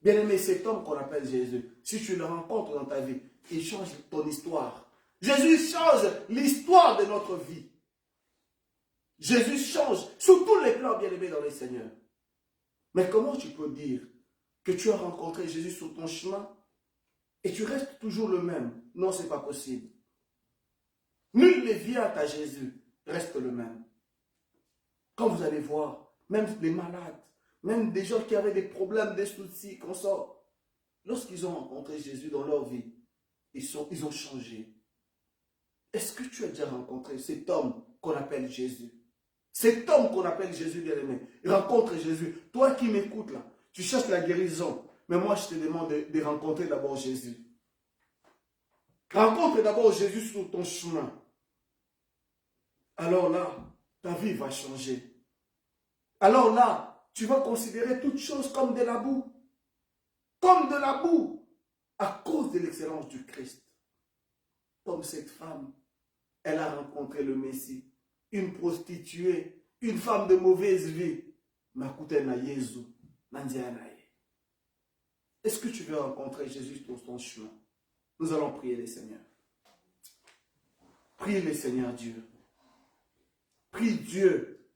Bien-aimé, cet homme qu'on appelle Jésus, si tu le rencontres dans ta vie, il change ton histoire. Jésus change l'histoire de notre vie. Jésus change sur tous les plans, bien-aimés dans le Seigneur. Mais comment tu peux dire que tu as rencontré Jésus sur ton chemin et tu restes toujours le même? Non, ce n'est pas possible. Nul ne vient à Jésus, reste le même. Quand vous allez voir, même les malades, même des gens qui avaient des problèmes, des soucis, qu'on sort, lorsqu'ils ont rencontré Jésus dans leur vie, ils ont changé. Est-ce que tu as déjà rencontré cet homme qu'on appelle Jésus? Cet homme qu'on appelle Jésus, bien-aimé, rencontre Jésus. Toi qui m'écoutes là, tu cherches la guérison, mais moi je te demande de rencontrer d'abord Jésus. Rencontre d'abord Jésus sur ton chemin. Alors là, ta vie va changer. Alors là, tu vas considérer toutes choses comme de la boue. Comme de la boue. À cause de l'excellence du Christ. Comme cette femme, elle a rencontré le Messie. Une prostituée, une femme de mauvaise vie. Est-ce que tu veux rencontrer Jésus sur ton chemin? Nous allons prier le Seigneur. Prie le Seigneur Dieu. Prie Dieu.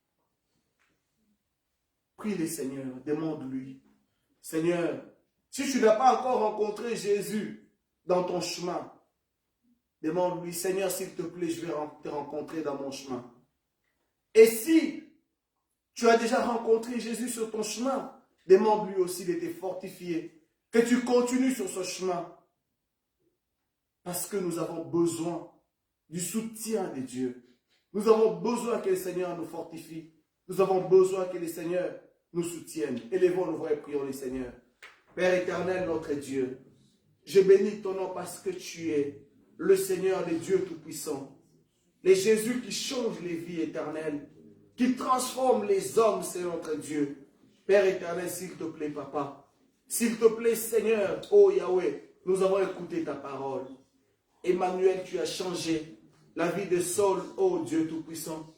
Prie le Seigneur. Demande-lui. Seigneur, si tu n'as pas encore rencontré Jésus dans ton chemin, demande-lui, Seigneur, s'il te plaît, je vais te rencontrer dans mon chemin. Et si tu as déjà rencontré Jésus sur ton chemin, demande-lui aussi de te fortifier, que tu continues sur ce chemin. Parce que nous avons besoin du soutien de Dieu. Nous avons besoin que le Seigneur nous fortifie. Nous avons besoin que le Seigneur nous soutienne. Élevons nos voix et prions le Seigneur. Père éternel, notre Dieu, je bénis ton nom parce que tu es le Seigneur des dieux tout-puissants. Le Jésus qui change les vies éternelles, qui transforme les hommes, c'est notre Dieu. Père éternel, s'il te plaît, Papa, s'il te plaît, Seigneur, oh Yahweh, nous avons écouté ta parole. Emmanuel, tu as changé la vie de Saul, oh Dieu tout-puissant.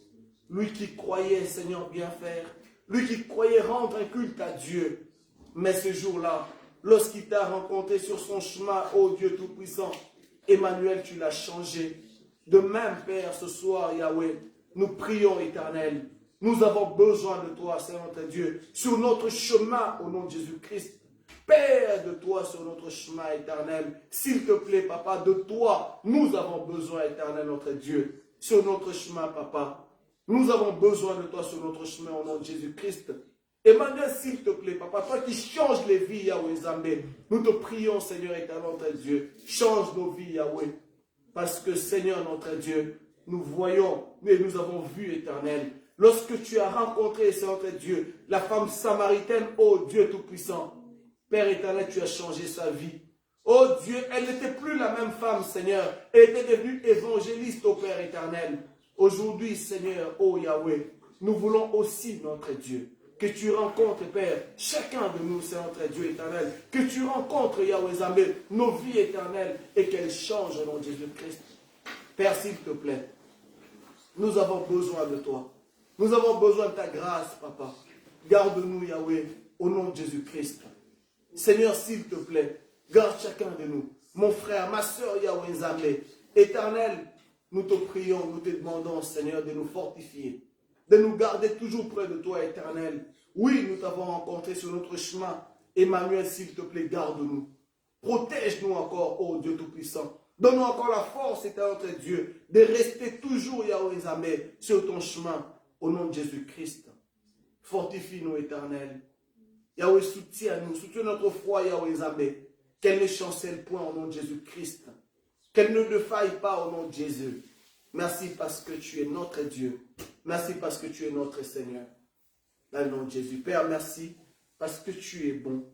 Lui qui croyait, Seigneur, bien faire, lui qui croyait rendre un culte à Dieu. Mais ce jour-là, lorsqu'il t'a rencontré sur son chemin, oh Dieu tout-puissant, Emmanuel, tu l'as changé. De même, Père, ce soir, Yahweh, nous prions, éternel. Nous avons besoin de toi, Seigneur notre Dieu, sur notre chemin, au nom de Jésus-Christ. Père, de toi sur notre chemin éternel. S'il te plaît, papa, de toi, nous avons besoin, éternel, notre Dieu. Sur notre chemin, papa. Nous avons besoin de toi sur notre chemin au nom de Jésus-Christ. Emmanuel, s'il te plaît, papa, toi qui changes les vies, Yahweh Zambé, nous te prions, Seigneur éternel, notre Dieu. Change nos vies, Yahweh. Parce que, Seigneur, notre Dieu, nous voyons, mais nous avons vu, éternel. Lorsque tu as rencontré, Seigneur, notre Dieu, la femme samaritaine, ô Dieu Tout-Puissant, Père éternel, tu as changé sa vie. Oh Dieu, elle n'était plus la même femme, Seigneur. Elle était devenue évangéliste, ô Père éternel. Aujourd'hui, Seigneur, ô Yahweh, nous voulons aussi, notre Dieu, que tu rencontres, Père, chacun de nous, c'est notre Dieu éternel. Que tu rencontres, Yahweh Zambé, nos vies éternelles et qu'elles changent au nom de Jésus-Christ. Père, s'il te plaît, nous avons besoin de toi. Nous avons besoin de ta grâce, papa. Garde-nous, Yahweh, au nom de Jésus-Christ. Seigneur, s'il te plaît, garde chacun de nous. Mon frère, ma soeur, Yahweh Zambé, éternel, nous te prions, nous te demandons, Seigneur, de nous fortifier, de nous garder toujours près de toi, éternel. Oui, nous t'avons rencontré sur notre chemin. Emmanuel, s'il te plaît, garde-nous. Protège-nous encore, ô Dieu Tout-Puissant. Donne-nous encore la force, éternel notre Dieu, de rester toujours, Yahweh Zambé, sur ton chemin, au nom de Jésus-Christ. Fortifie-nous, éternel. Yahweh, soutiens-nous, soutiens notre foi, Yahweh Zambé. Qu'elle ne chancelle point au nom de Jésus-Christ. Qu'elle ne défaille pas au nom de Jésus. Merci parce que tu es notre Dieu. Merci parce que tu es notre Seigneur. Dans le nom de Jésus. Père, merci parce que tu es bon.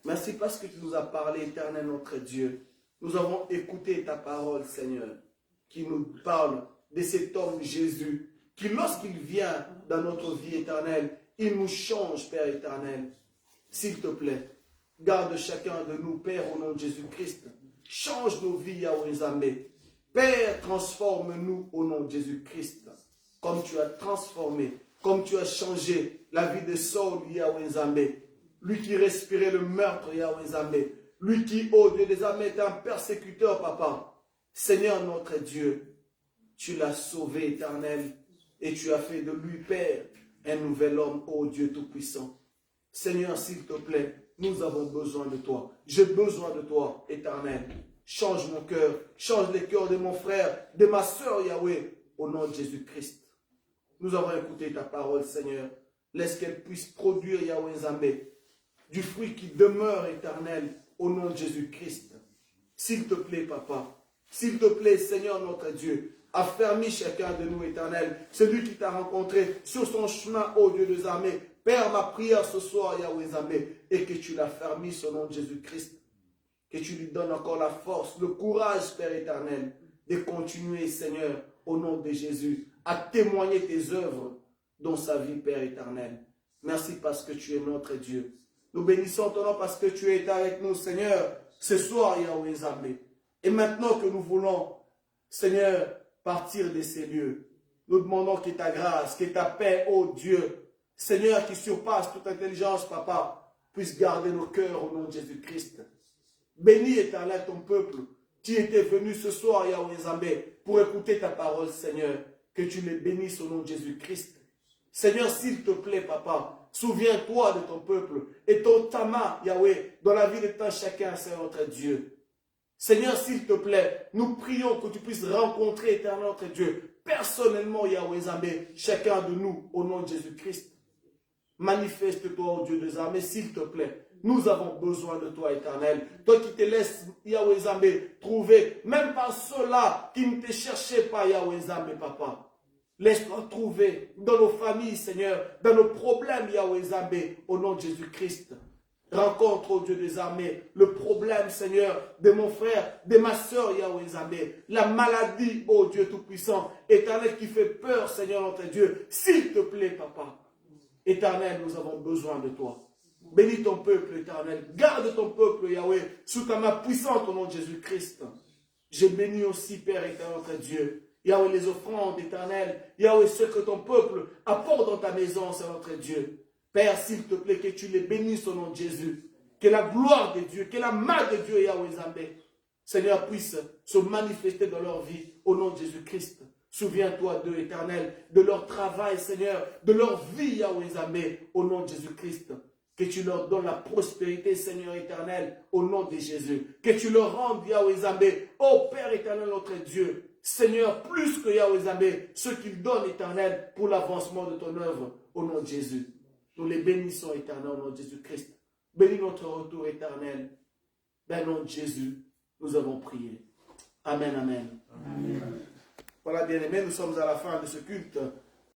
Merci parce que tu nous as parlé, éternel notre Dieu. Nous avons écouté ta parole, Seigneur, qui nous parle de cet homme Jésus, qui lorsqu'il vient dans notre vie éternelle, il nous change, Père éternel. S'il te plaît, garde chacun de nous, Père, au nom de Jésus-Christ. Change nos vies, Yahweh Zambé. Père, transforme-nous au nom de Jésus-Christ. Comme tu as transformé, comme tu as changé la vie de Saul, Yahweh Zambé. Lui qui respirait le meurtre, Yahweh Zambé. Lui qui, au Dieu des âmes, est un persécuteur, papa. Seigneur notre Dieu, tu l'as sauvé, éternel, et tu as fait de lui, Père, un nouvel homme, ô Dieu Tout-Puissant. Seigneur, s'il te plaît, nous avons besoin de toi. J'ai besoin de toi, éternel. Change mon cœur, change les cœurs de mon frère, de ma soeur, Yahweh, au nom de Jésus-Christ. Nous avons écouté ta parole, Seigneur. Laisse qu'elle puisse produire, Yahweh Zambé, du fruit qui demeure éternel, au nom de Jésus-Christ. S'il te plaît, papa, s'il te plaît, Seigneur notre Dieu, affermis chacun de nous, éternel, celui qui t'a rencontré sur son chemin, ô Dieu des armées. Père, ma prière ce soir, Yahweh Zambé, et que tu l'affermisses au nom de Jésus-Christ. Que tu lui donnes encore la force, le courage, Père éternel, de continuer, Seigneur, au nom de Jésus, à témoigner tes œuvres dans sa vie, Père éternel. Merci parce que tu es notre Dieu. Nous bénissons ton nom parce que tu es avec nous, Seigneur, ce soir, Yahweh Zambé. Et maintenant que nous voulons, Seigneur, partir de ces lieux, nous demandons que ta grâce, que ta paix, ô Dieu, Seigneur, qui surpasse toute intelligence, papa, puisse garder nos cœurs au nom de Jésus-Christ. Bénis, éternel, ton peuple qui était venu ce soir, Yahweh Zambé, pour écouter ta parole, Seigneur. Que tu les bénisses au nom de Jésus-Christ. Seigneur, s'il te plaît, papa, souviens-toi de ton peuple et ton tama, Yahweh, dans la vie de tant chacun, c'est notre Dieu. Seigneur, s'il te plaît, nous prions que tu puisses rencontrer, éternel, notre Dieu, personnellement, Yahweh Zambé, chacun de nous, au nom de Jésus-Christ. Manifeste-toi, ô Dieu des armées, s'il te plaît. Nous avons besoin de toi, éternel. Toi qui te laisses, Yahweh Zambé, trouver, même par ceux-là qui ne te cherchaient pas, Yahweh Zambé, papa. Laisse-toi trouver dans nos familles, Seigneur, dans nos problèmes, Yahweh Zambé, au nom de Jésus-Christ. Rencontre, ô Dieu des armées, le problème, Seigneur, de mon frère, de ma soeur, Yahweh Zambé. La maladie, ô Dieu Tout-Puissant, éternel, qui fait peur, Seigneur, notre Dieu. S'il te plaît, papa. Éternel, nous avons besoin de toi. Bénis ton peuple, éternel. Garde ton peuple, Yahweh, sous ta main puissante au nom de Jésus-Christ. Je bénis aussi, Père éternel, notre Dieu. Yahweh, les offrandes, éternel. Yahweh, ce que ton peuple apporte dans ta maison, c'est notre Dieu. Père, s'il te plaît, que tu les bénisses au nom de Jésus. Que la gloire de Dieu, que la main de Dieu, Yahweh Zambé, Seigneur, puisse se manifester dans leur vie au nom de Jésus-Christ. Souviens-toi d'eux, éternel, de leur travail, Seigneur, de leur vie, Yahweh Zambé, au nom de Jésus-Christ. Que tu leur donnes la prospérité, Seigneur éternel, au nom de Jésus. Que tu leur rendes, Yahweh Zambé, ô Père éternel, notre Dieu. Seigneur, plus que Yahweh Zambé, ce qu'il donne, éternel, pour l'avancement de ton œuvre, au nom de Jésus. Nous les bénissons, éternel, au nom de Jésus-Christ. Bénis notre retour éternel. Dans le nom de Jésus, nous avons prié. Amen, amen. Amen. Voilà, bien-aimés, nous sommes à la fin de ce culte.